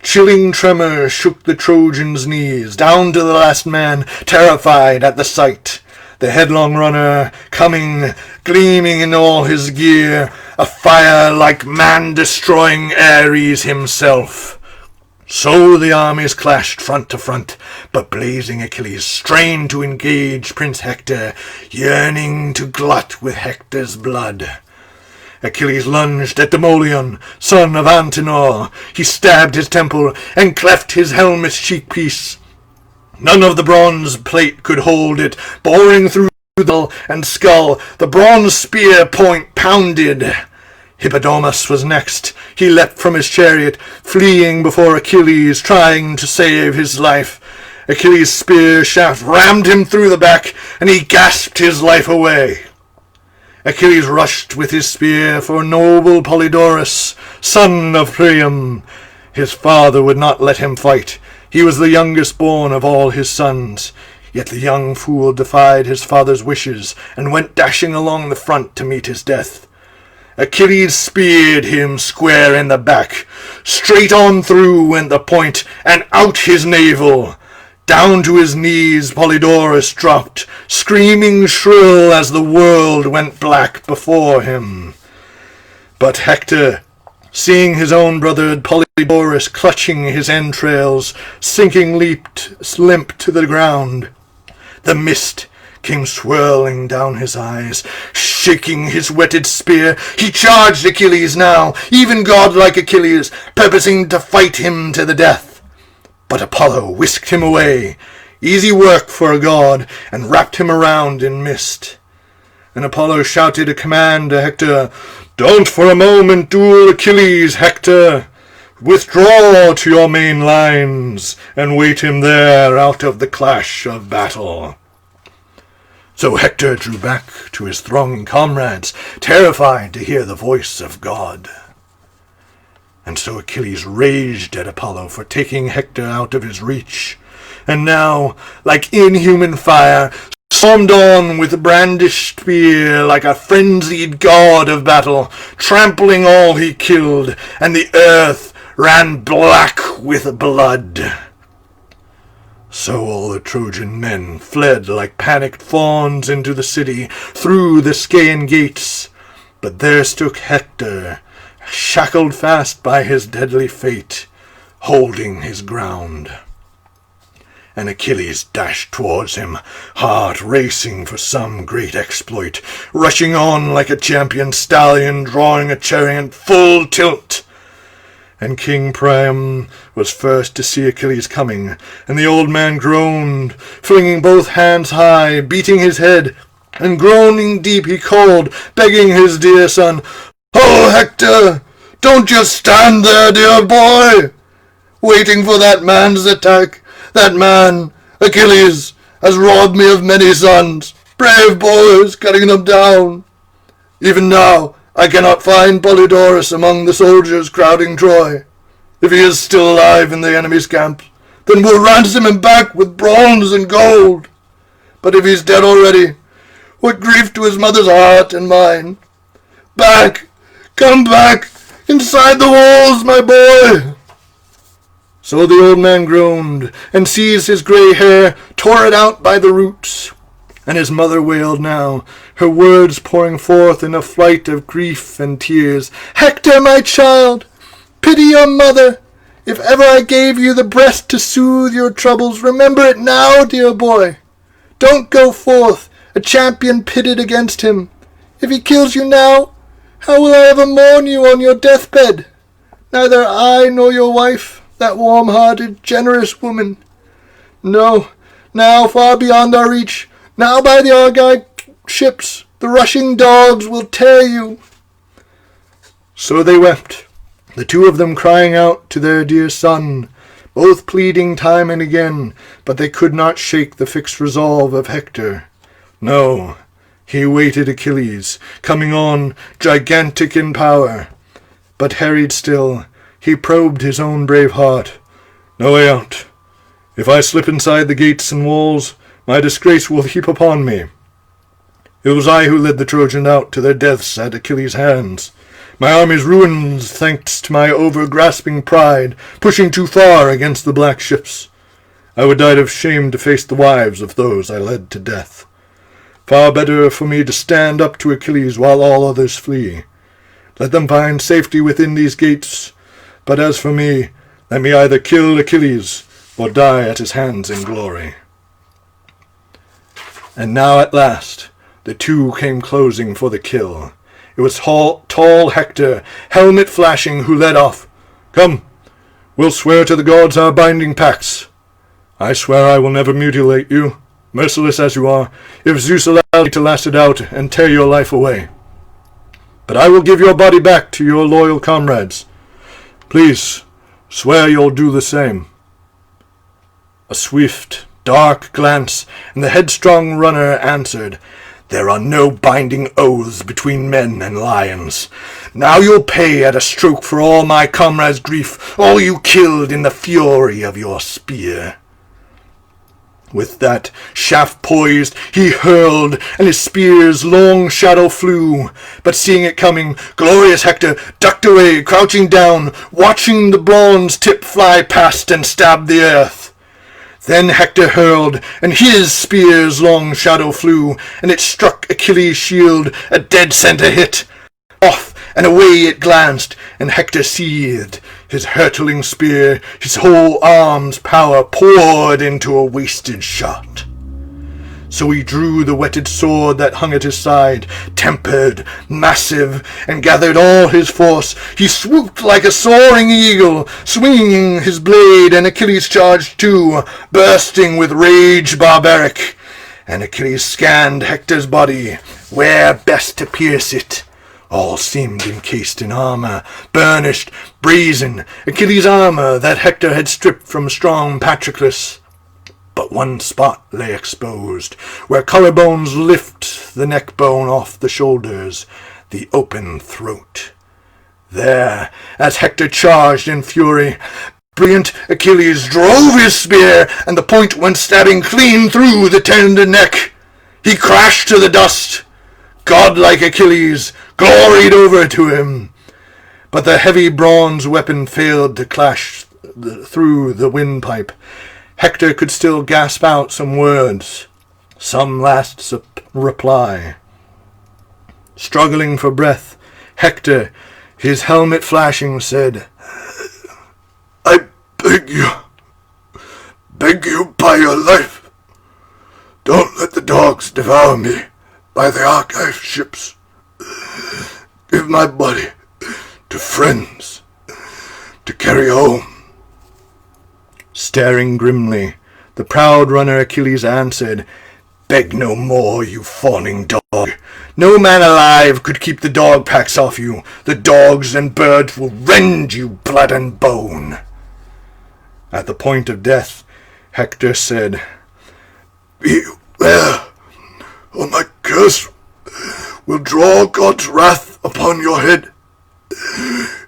Chilling tremors shook the Trojans' knees, down to the last man, terrified at the sight. The headlong runner, coming, gleaming in all his gear, a fire like man-destroying Ares himself. So the armies clashed front to front, but blazing Achilles strained to engage Prince Hector, yearning to glut with Hector's blood. Achilles lunged at Demoleon, son of Antenor. He stabbed his temple and cleft his helmet's cheekpiece. None of the bronze plate could hold it, boring through the hull and skull. The bronze spear point pounded. Hippodamus was next. He leapt from his chariot, fleeing before Achilles, trying to save his life. Achilles' spear shaft rammed him through the back, and he gasped his life away. Achilles rushed with his spear for noble Polydorus, son of Priam. His father would not let him fight. He was the youngest born of all his sons. Yet the young fool defied his father's wishes, and went dashing along the front to meet his death. Achilles speared him square in the back. Straight on through went the point, and out his navel. Down to his knees Polydorus dropped, screaming shrill as the world went black before him. But Hector, Seeing his own brother Polydorus clutching his entrails, sinking limp to the ground, the mist came swirling down his eyes. Shaking his whetted spear, he charged Achilles now, even godlike Achilles, purposing to fight him to the death. But Apollo whisked him away, easy work for a god, and wrapped him around in mist. And Apollo shouted a command to Hector, "Don't for a moment duel Achilles, Hector! Withdraw to your main lines, and wait him there out of the clash of battle." So Hector drew back to his thronging comrades, terrified to hear the voice of God. And so Achilles raged at Apollo for taking Hector out of his reach, and now, like inhuman fire, stormed on with brandished spear like a frenzied god of battle, trampling all he killed, and the earth ran black with blood. So all the Trojan men fled like panicked fawns into the city, through the Scaean gates. But there stood Hector, shackled fast by his deadly fate, holding his ground. And Achilles dashed towards him, heart racing for some great exploit, rushing on like a champion stallion, drawing a chariot full tilt. And King Priam was first to see Achilles coming, and the old man groaned, flinging both hands high, beating his head, and groaning deep he called, begging his dear son, "Oh, Hector, don't just stand there, dear boy, waiting for that man's attack. That man, Achilles, has robbed me of many sons, brave boys, cutting them down. Even now I cannot find Polydorus among the soldiers crowding Troy. If he is still alive in the enemy's camp, then we'll ransom him back with bronze and gold. But if he's dead already, what grief to his mother's heart and mine. Back! Come back! Inside the walls, my boy!" So the old man groaned, and seized his grey hair, tore it out by the roots. And his mother wailed now, her words pouring forth in a flight of grief and tears. "Hector, my child, pity your mother. If ever I gave you the breast to soothe your troubles, remember it now, dear boy. Don't go forth, a champion pitted against him. If he kills you now, how will I ever mourn you on your deathbed? Neither I nor your wife, that warm-hearted, generous woman. No, now far beyond our reach, now by the Argive ships, the rushing dogs will tear you." So they wept, the two of them crying out to their dear son, both pleading time and again, but they could not shake the fixed resolve of Hector. No, he waited Achilles, coming on, gigantic in power. But harried still, he probed his own brave heart. "No way out. If I slip inside the gates and walls, my disgrace will heap upon me. It was I who led the Trojans out to their deaths at Achilles' hands. My army's ruins thanks to my over-grasping pride, pushing too far against the black ships. I would die of shame to face the wives of those I led to death. Far better for me to stand up to Achilles while all others flee. Let them find safety within these gates, but as for me, let me either kill Achilles or die at his hands in glory." And now at last the two came closing for the kill. It was tall Hector, helmet flashing, who led off. "Come, we'll swear to the gods our binding pacts. I swear I will never mutilate you, merciless as you are, if Zeus allows me to last it out and tear your life away. But I will give your body back to your loyal comrades. Please, swear you'll do the same." A swift, dark glance, and the headstrong runner answered, "There are no binding oaths between men and lions. Now you'll pay at a stroke for all my comrades' grief, all you killed in the fury of your spear." With that shaft poised, he hurled, and his spear's long shadow flew. But seeing it coming, glorious Hector ducked away, crouching down, watching the bronze tip fly past and stab the earth. Then Hector hurled, and his spear's long shadow flew, and it struck Achilles' shield, a dead center hit. Off, and away it glanced, and Hector seethed. His hurtling spear, his whole arm's power poured into a wasted shot. So he drew the whetted sword that hung at his side, tempered, massive, and gathered all his force. He swooped like a soaring eagle, swinging his blade, and Achilles charged too, bursting with rage barbaric. And Achilles scanned Hector's body, where best to pierce it. All seemed encased in armor, burnished, brazen, Achilles' armor that Hector had stripped from strong Patroclus. But one spot lay exposed, where collarbones lift the neck bone off the shoulders, the open throat. There, as Hector charged in fury, brilliant Achilles drove his spear, and the point went stabbing clean through the tender neck. He crashed to the dust. Godlike Achilles gloried over to him, but the heavy bronze weapon failed to clash through the windpipe. Hector could still gasp out some words, some last reply. Struggling for breath, Hector, his helmet flashing, said, "I beg you by your life, don't let the dogs devour me by the archive ships. Give my body to friends to carry home." Staring grimly, the proud runner Achilles answered, "Beg no more, you fawning dog. No man alive could keep the dog packs off you. The dogs and birds will rend you blood and bone." At the point of death, Hector said, "Beware, or my curse will draw God's wrath upon your head.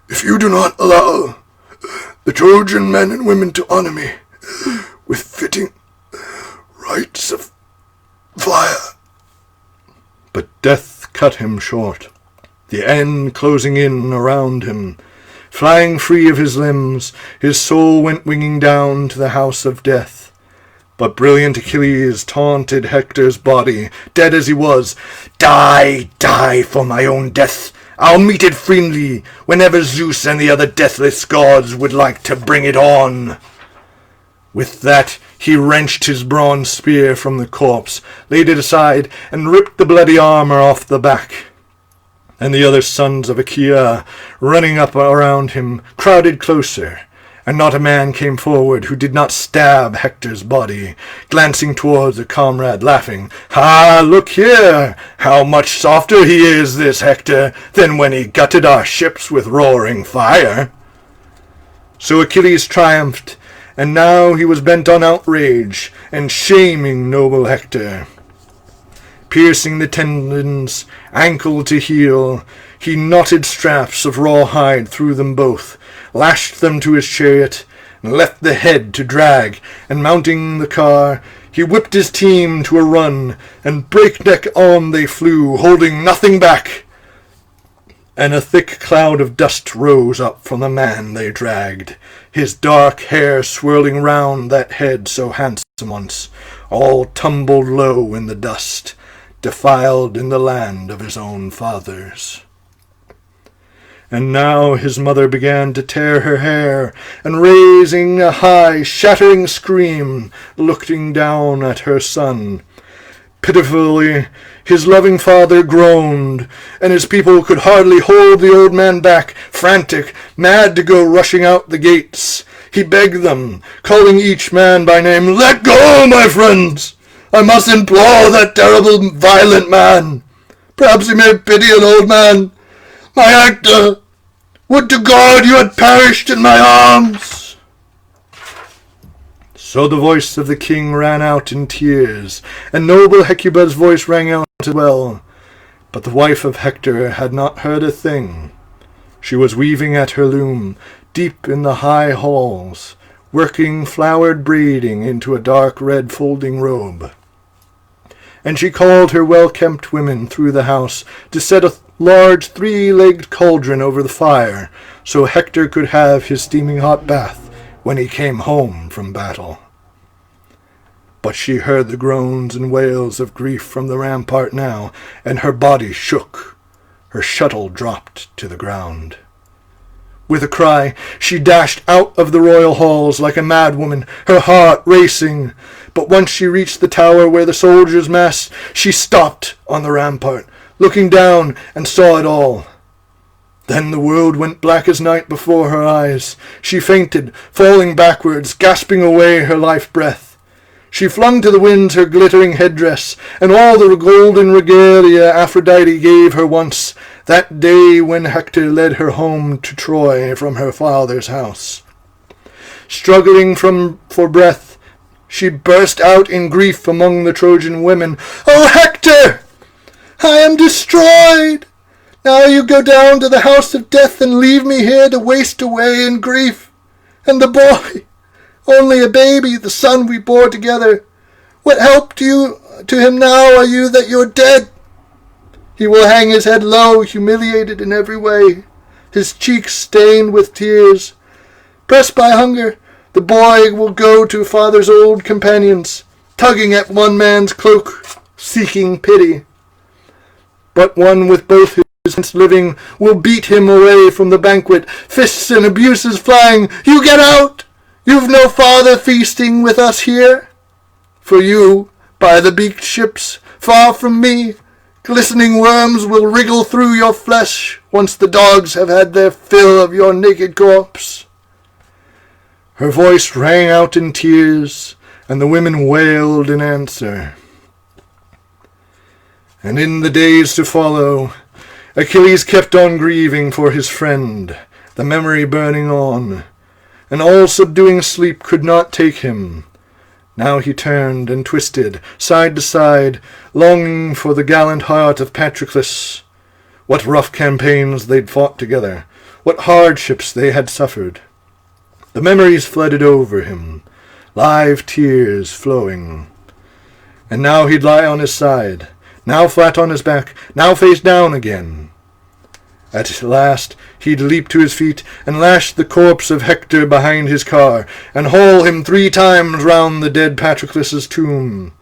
If you do not allow the Trojan men and women to honor me with fitting rites of fire." But death cut him short, the end closing in around him. Flying free of his limbs, his soul went winging down to the house of death. But brilliant Achilles taunted Hector's body, dead as he was. "Die, die for my own death. I'll meet it friendly whenever Zeus and the other deathless gods would like to bring it on." With that, he wrenched his bronze spear from the corpse, laid it aside, and ripped the bloody armor off the back. And the other sons of Achaea, running up around him, crowded closer, and not a man came forward who did not stab Hector's body, glancing towards a comrade, laughing, "Ah, look here! How much softer he is, this Hector, than when he gutted our ships with roaring fire!" So Achilles triumphed, and now he was bent on outrage, and shaming noble Hector. Piercing the tendons, ankle to heel, he knotted straps of rawhide through them both, lashed them to his chariot, and left the head to drag, and mounting the car, he whipped his team to a run, and breakneck on they flew, holding nothing back. And a thick cloud of dust rose up from the man they dragged, his dark hair swirling round that head so handsome once, all tumbled low in the dust, defiled in the land of his own fathers. And now his mother began to tear her hair, and raising a high, shattering scream, looking down at her son. Pitifully, his loving father groaned, and his people could hardly hold the old man back, frantic, mad to go rushing out the gates. He begged them, calling each man by name, "Let go, my friends! I must implore that terrible, violent man. Perhaps he may pity an old man. My Hector! Would to God you had perished in my arms!" So the voice of the king ran out in tears, and noble Hecuba's voice rang out as well. But the wife of Hector had not heard a thing. She was weaving at her loom, deep in the high halls, working flowered braiding into a dark red folding robe. And she called her well-kempt women through the house to set a large three-legged cauldron over the fire, so Hector could have his steaming hot bath when he came home from battle. But she heard the groans and wails of grief from the rampart now, and her body shook. her shuttle dropped to the ground. With a cry, she dashed out of the royal halls like a madwoman, her heart racing. But once she reached the tower where the soldiers massed, she stopped on the rampart, looking down, and saw it all. Then the world went black as night before her eyes. She fainted, falling backwards, gasping away her life-breath. She flung to the winds her glittering headdress, and all the golden regalia Aphrodite gave her once, that day when Hector led her home to Troy from her father's house. Struggling for breath, she burst out in grief among the Trojan women. "Oh, Hector! I am destroyed! Now you go down to the house of death and leave me here to waste away in grief. And the boy, only a baby, the son we bore together. What help to him now are you that you're dead? He will hang his head low, humiliated in every way, his cheeks stained with tears. Pressed by hunger, the boy will go to father's old companions, tugging at one man's cloak, seeking pity. But one with both his hands living will beat him away from the banquet, fists and abuses flying. You get out! You've no father feasting with us here. For you, by the beaked ships, far from me, glistening worms will wriggle through your flesh once the dogs have had their fill of your naked corpse." Her voice rang out in tears, and the women wailed in answer. And in the days to follow, Achilles kept on grieving for his friend, the memory burning on, and all-subduing sleep could not take him. Now he turned and twisted, side to side, longing for the gallant heart of Patroclus. What rough campaigns they'd fought together, what hardships they had suffered. The memories flooded over him, live tears flowing. And now he'd lie on his side, now flat on his back, now face down again. At last he'd leap to his feet and lash the corpse of Hector behind his car, and haul him 3 times round the dead Patroclus's tomb,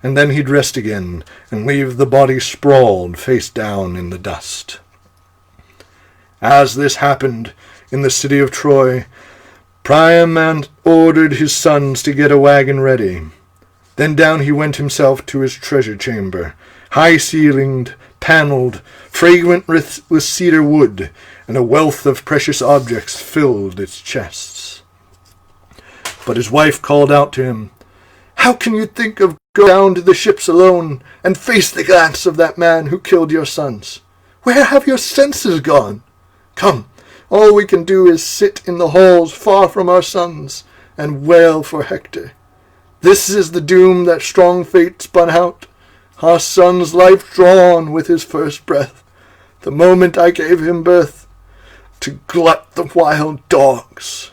and then he'd rest again, and leave the body sprawled face down in the dust. As this happened in the city of Troy, Priam ordered his sons to get a wagon ready. Then down he went himself to his treasure chamber, high-ceilinged, panelled, fragrant with cedar wood, and a wealth of precious objects filled its chests. But his wife called out to him, "How can you think of going down to the ships alone and face the glance of that man who killed your sons? Where have your senses gone? Come, all we can do is sit in the halls far from our sons and wail for Hector. This is the doom that strong fate spun out. Our son's life drawn with his first breath, the moment I gave him birth, to glut the wild dogs."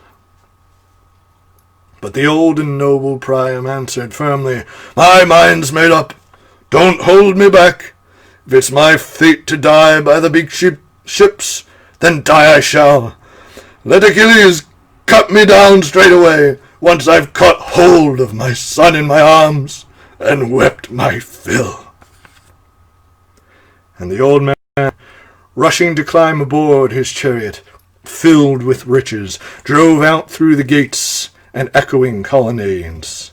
But the old and noble Priam answered firmly, "My mind's made up. Don't hold me back. If it's my fate to die by the big ships, then die I shall. Let Achilles cut me down straight away, once I've caught hold of my son in my arms and wept my fill." And the old man, rushing to climb aboard his chariot, filled with riches, drove out through the gates and echoing colonnades.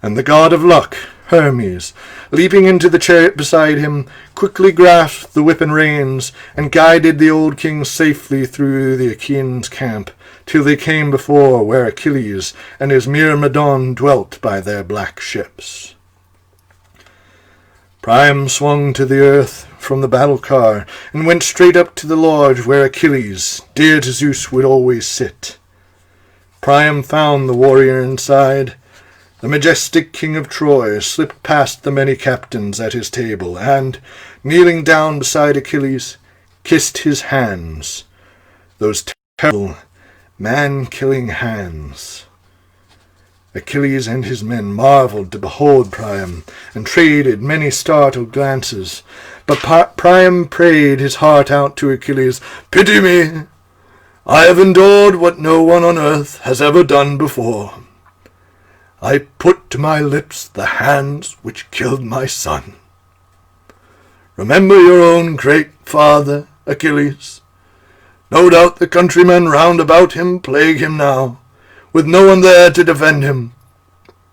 And the god of luck, Hermes, leaping into the chariot beside him, quickly grasped the whip and reins, and guided the old king safely through the Achaeans' camp, till they came before where Achilles and his Myrmidon dwelt by their black ships. Priam swung to the earth from the battle car, and went straight up to the lodge where Achilles, dear to Zeus, would always sit. Priam found the warrior inside. The majestic king of Troy slipped past the many captains at his table, and, kneeling down beside Achilles, kissed his hands, those terrible, man-killing hands. Achilles and his men marveled to behold Priam, and traded many startled glances. But Priam prayed his heart out to Achilles, "Pity me! I have endured what no one on earth has ever done before. I put to my lips the hands which killed my son. Remember your own great father, Achilles. No doubt the countrymen round about him plague him now, with no one there to defend him.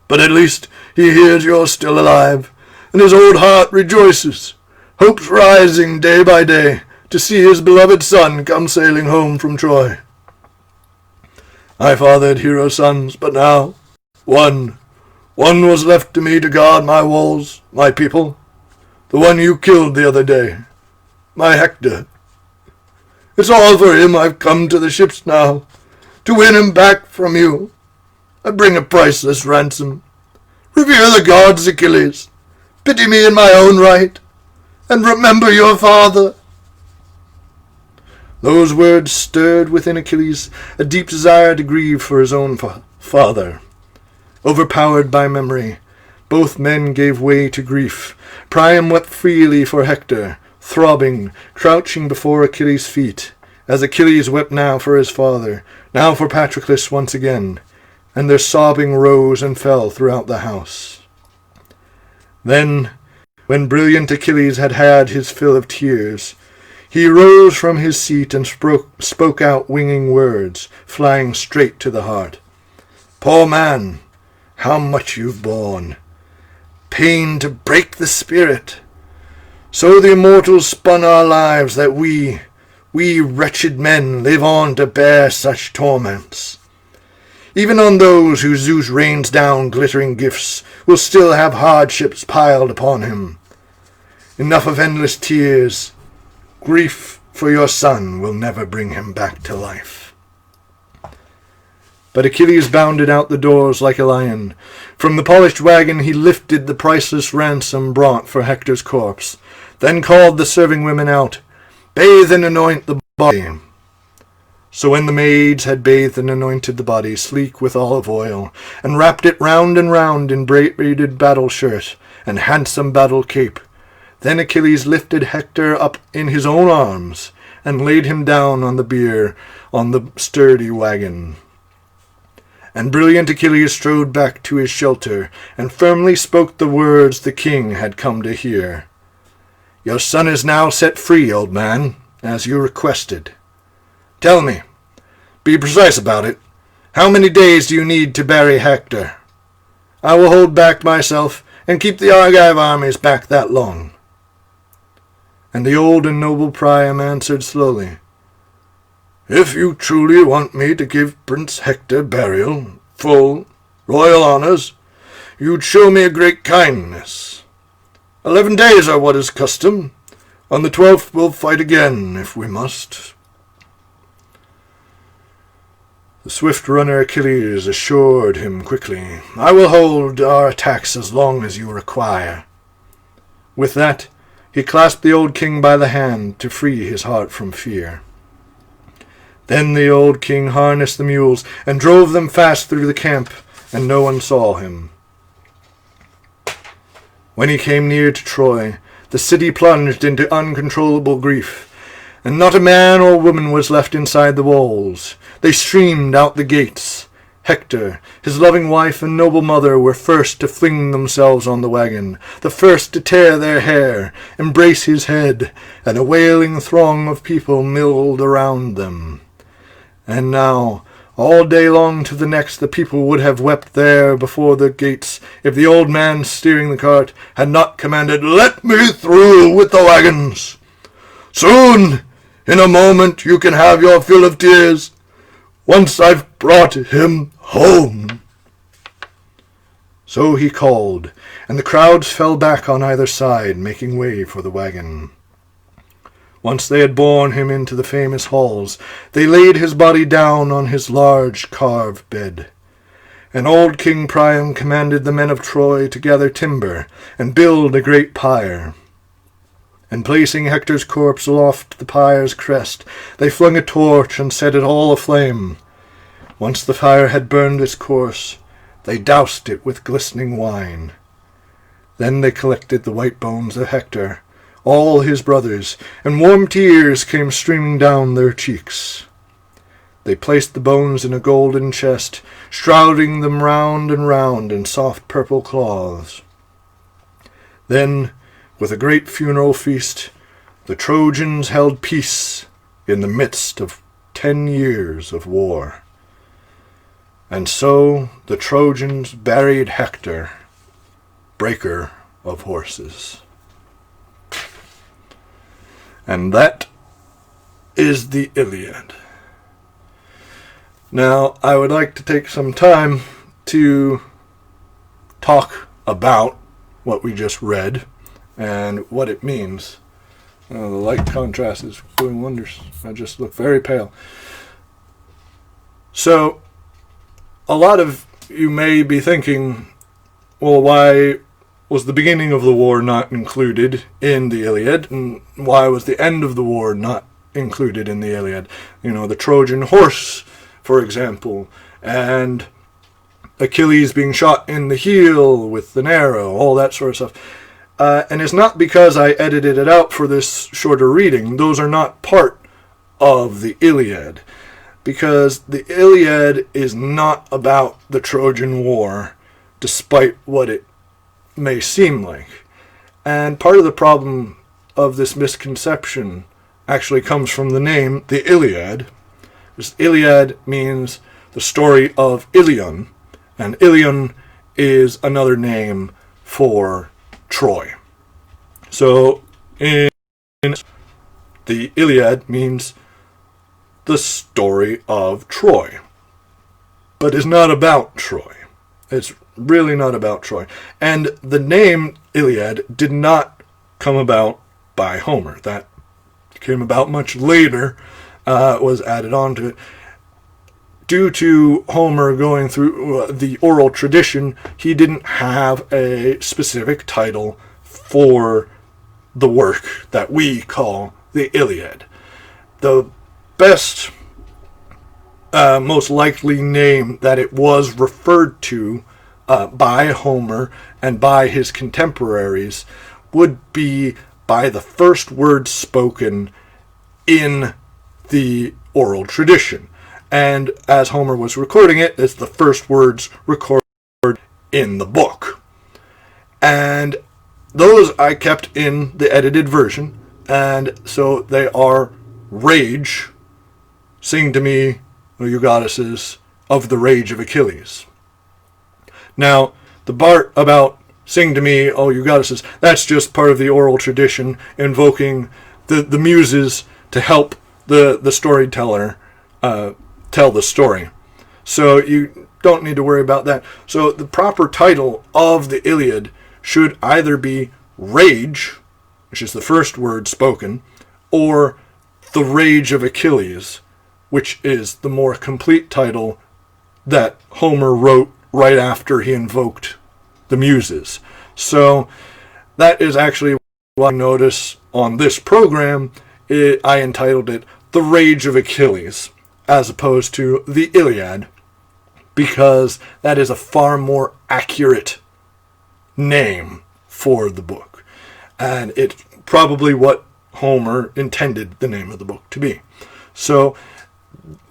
But at least he hears you're still alive, and his old heart rejoices, hopes rising day by day to see his beloved son come sailing home from Troy. I fathered hero sons, but now one was left to me to guard my walls, my people, the one you killed the other day, my Hector. It's all for him I've come to the ships now, to win him back from you. I bring a priceless ransom. Revere the gods, Achilles. Pity me in my own right, and remember your father. Those words stirred within Achilles a deep desire to grieve for his own father. Overpowered by memory, both men gave way to grief. Priam wept freely for Hector, throbbing, crouching before Achilles' feet, as Achilles wept now for his father, now for Patroclus once again, and their sobbing rose and fell throughout the house. Then, when brilliant Achilles had had his fill of tears, he rose from his seat and spoke out winging words, flying straight to the heart. Poor man, how much you've borne! Pain to break the spirit! So the immortals spun our lives that we wretched men live on to bear such torments. Even on those who Zeus rains down glittering gifts will still have hardships piled upon him. Enough of endless tears. Grief for your son will never bring him back to life. But Achilles bounded out the doors like a lion. From the polished wagon he lifted the priceless ransom brought for Hector's corpse, then called the serving women out, Bathe and anoint the body. So when the maids had bathed and anointed the body sleek with olive oil, and wrapped it round and round in braided battle shirt and handsome battle cape, then Achilles lifted Hector up in his own arms, and laid him down on the bier on the sturdy wagon. And brilliant Achilles strode back to his shelter, and firmly spoke the words the king had come to hear. Your son is now set free, old man, as you requested. Tell me, be precise about it, how many days do you need to bury Hector? I will hold back myself, and keep the Argive armies back that long. And the old and noble Priam answered slowly, If you truly want me to give Prince Hector burial, full, royal honours, you'd show me a great kindness. 11 days are what is custom. On the 12th we'll fight again, if we must. The swift runner Achilles assured him quickly, I will hold our attacks as long as you require. With that, he clasped the old king by the hand to free his heart from fear. Then the old king harnessed the mules and drove them fast through the camp, and no one saw him. When he came near to Troy, the city plunged into uncontrollable grief, and not a man or woman was left inside the walls. They streamed out the gates. Hector, his loving wife and noble mother were first to fling themselves on the wagon, the first to tear their hair, embrace his head, and a wailing throng of people milled around them. And now, all day long to the next, the people would have wept there before the gates if the old man steering the cart had not commanded, Let me through with the wagons! Soon, in a moment, you can have your fill of tears, once I've brought him home. So he called, and the crowds fell back on either side, making way for the wagon. Once they had borne him into the famous halls, they laid his body down on his large carved bed. And old King Priam commanded the men of Troy to gather timber and build a great pyre. And placing Hector's corpse aloft the pyre's crest, they flung a torch and set it all aflame. Once the fire had burned its course, they doused it with glistening wine. Then they collected the white bones of Hector, all his brothers, and warm tears came streaming down their cheeks. They placed the bones in a golden chest, shrouding them round and round in soft purple cloths. Then, with a great funeral feast, the Trojans held peace in the midst of 10 years of war. And so the Trojans buried Hector, breaker of horses. And that is the Iliad. Now, I would like to take some time to talk about what we just read and what it means. The light contrast is doing wonders. I just look very pale. So, a lot of you may be thinking, well, why was the beginning of the war not included in the Iliad? And why was the end of the war not included in the Iliad? You know, the Trojan horse, for example, and Achilles being shot in the heel with an arrow, all that sort of stuff. And it's not because I edited it out for this shorter reading. Those are not part of the Iliad. Because the Iliad is not about the Trojan War, despite what it may seem like. And part of the problem of this misconception actually comes from the name, the Iliad. This Iliad means the story of Ilion, and Ilion is another name for Troy. So, in the Iliad means the story of Troy, but it's not about Troy. It's really not about Troy. And the name Iliad did not come about by Homer. That came about much later, was added on to it. Due to Homer going through the oral tradition, he didn't have a specific title for the work that we call the Iliad. The best, most likely name that it was referred to by Homer and by his contemporaries would be by the first word spoken in the oral tradition. And as Homer was recording it, it's the first words recorded in the book. And those I kept in the edited version, and so they are Rage, sing to me, O you goddesses, of the Rage of Achilles. Now, the part about sing to me, O you goddesses, that's just part of the oral tradition, invoking the muses to help the storyteller tell the story. So you don't need to worry about that. So the proper title of the Iliad should either be Rage, which is the first word spoken, or The Rage of Achilles, which is the more complete title that Homer wrote right after he invoked the muses. So that is actually what I notice on this program. I entitled it The Rage of Achilles, as opposed to the Iliad, because that is a far more accurate name for the book. And it's probably what Homer intended the name of the book to be. So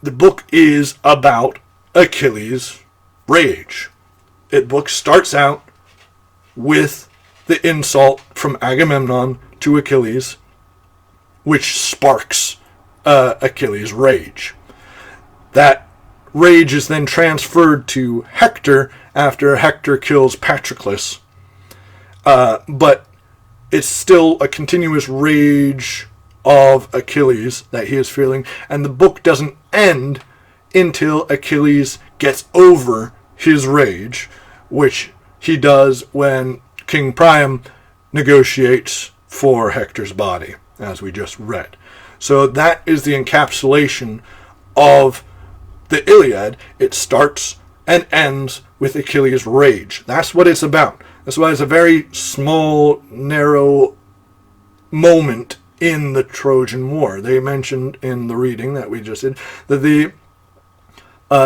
the book is about Achilles' rage. The book starts out with the insult from Agamemnon to Achilles, which sparks Achilles' rage. That rage is then transferred to Hector after Hector kills Patroclus. But it's still a continuous rage of Achilles that he is feeling. And the book doesn't end until Achilles gets over his rage, which he does when King Priam negotiates for Hector's body, as we just read. So that is the encapsulation of the Iliad. It starts and ends with Achilles' rage. That's what it's about. That's why it's a very small, narrow moment in the Trojan War. They mentioned in the reading that we just did that the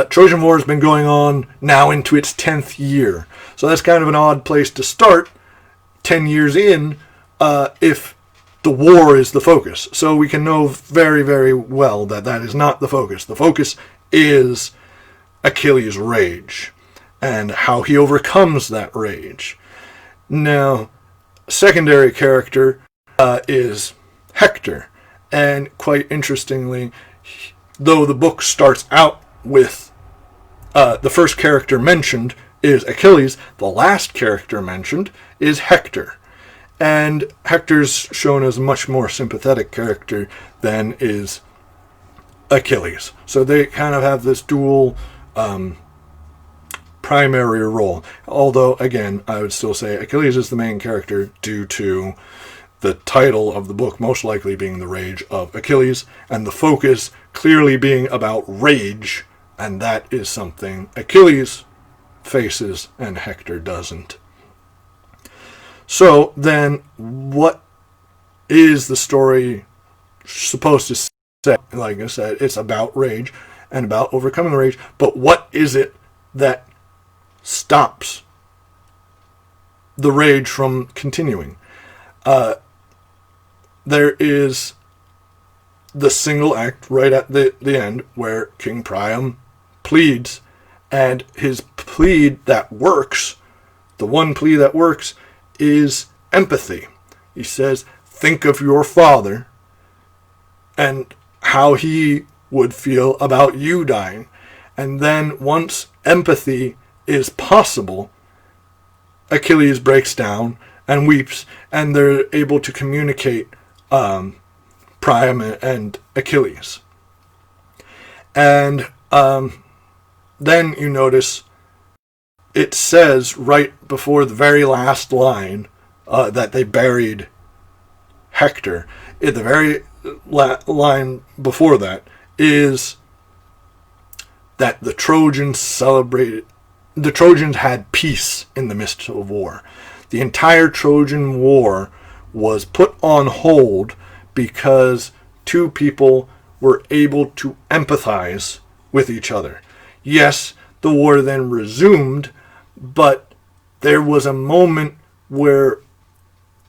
Trojan War has been going on now into its 10th year. So that's kind of an odd place to start 10 years in if the war is the focus. So we can know very, very well that that is not the focus. The focus is Achilles' rage and how he overcomes that rage. Now, secondary character is Hector. And quite interestingly, though the book starts out with the first character mentioned is Achilles, the last character mentioned is Hector. And Hector's shown as a much more sympathetic character than is Achilles. So they kind of have this dual primary role. Although, again, I would still say Achilles is the main character due to the title of the book most likely being The Rage of Achilles, and the focus clearly being about rage, and that is something Achilles faces and Hector doesn't. So then, what is the story supposed to say? Like I said, it's about rage and about overcoming rage, but what is it that stops the rage from continuing? There is the single act right at the end where King Priam pleads, and his plea that works, the one plea that works, is empathy. He says, think of your father and how he would feel about you dying. And then once empathy is possible, Achilles breaks down and weeps, and they're able to communicate Priam and Achilles. And then you notice it says right before the very last line that they buried Hector. The very line before that is that the Trojans celebrated. The Trojans had peace in the midst of war. The entire Trojan War was put on hold because two people were able to empathize with each other. Yes, the war then resumed, but there was a moment where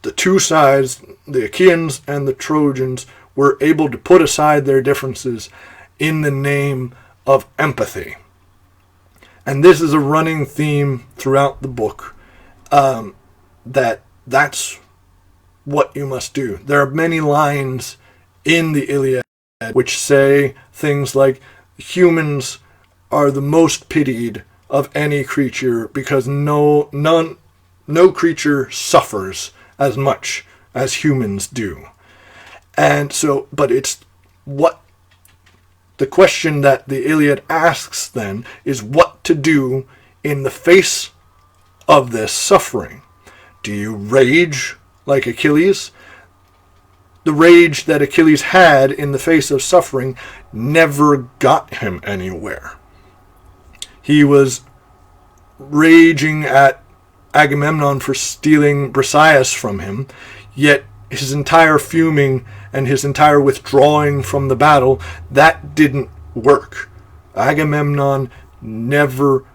the two sides, the Achaeans and the Trojans, were able to put aside their differences in the name of empathy. And this is a running theme throughout the book, that's what you must do. There are many lines in the Iliad which say things like, humans are the most pitied of any creature because no creature suffers as much as humans do. And so, but it's what the question that the Iliad asks then is what to do in the face of this suffering. Do you rage like Achilles? The rage that Achilles had in the face of suffering never got him anywhere. He was raging at Agamemnon for stealing Briseis from him, yet his entire fuming and his entire withdrawing from the battle, that didn't work. Agamemnon never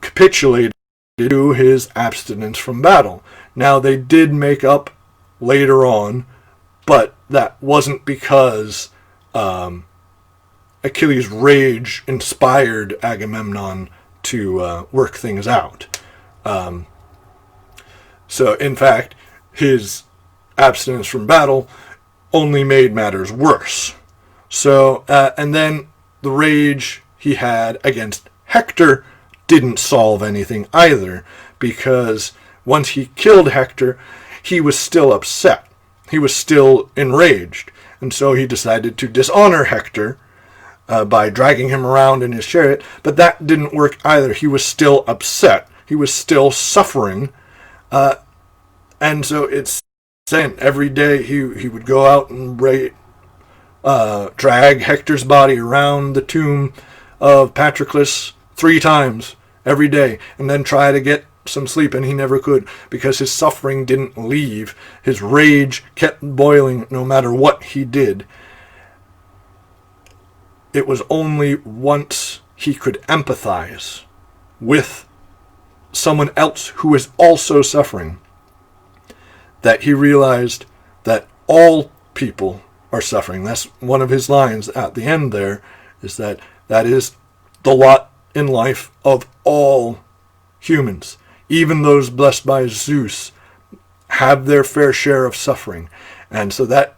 capitulated to his abstinence from battle. Now, they did make up later on, but that wasn't because Achilles' rage inspired Agamemnon to work things out. So, in fact, his abstinence from battle only made matters worse. So, and then the rage he had against Hector didn't solve anything either, because once he killed Hector, he was still upset. He was still enraged. And so he decided to dishonor Hector by dragging him around in his chariot, but that didn't work either. He was still upset. He was still suffering. And so it's saying every day he would go out and drag Hector's body around the tomb of Patroclus 3 times every day, and then try to get some sleep, and he never could, because his suffering didn't leave. His rage kept boiling no matter what he did. It was only once he could empathize with someone else who is also suffering that he realized that all people are suffering. That's one of his lines at the end there, is that is the lot in life of all humans. Even those blessed by Zeus have their fair share of suffering. And so that,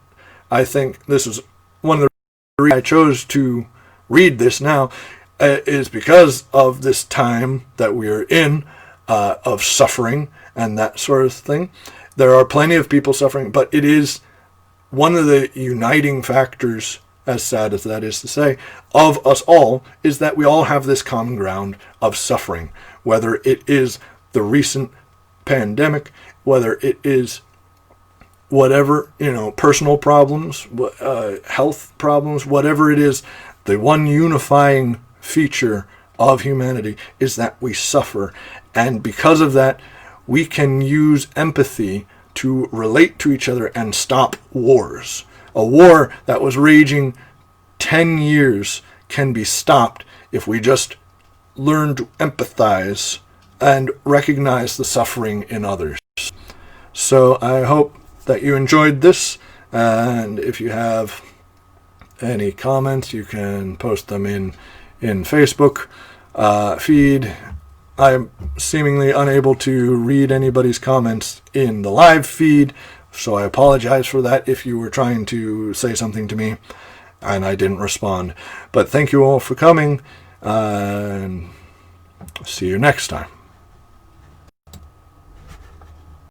I think, this is one of the reasons I chose to read this now, is because of this time that we are in, of suffering and that sort of thing. There are plenty of people suffering, but it is one of the uniting factors, as sad as that is to say, of us all, is that we all have this common ground of suffering, whether it is the recent pandemic, whether it is whatever, personal problems, health problems, whatever it is, the one unifying feature of humanity is that we suffer. And because of that, we can use empathy to relate to each other and stop wars. A war that was raging 10 years can be stopped if we just learn to empathize and recognize the suffering in others. So I hope that you enjoyed this, and if you have any comments, you can post them in Facebook feed. I'm seemingly unable to read anybody's comments in the live feed, so I apologize for that if you were trying to say something to me and I didn't respond. But thank you all for coming, and see you next time.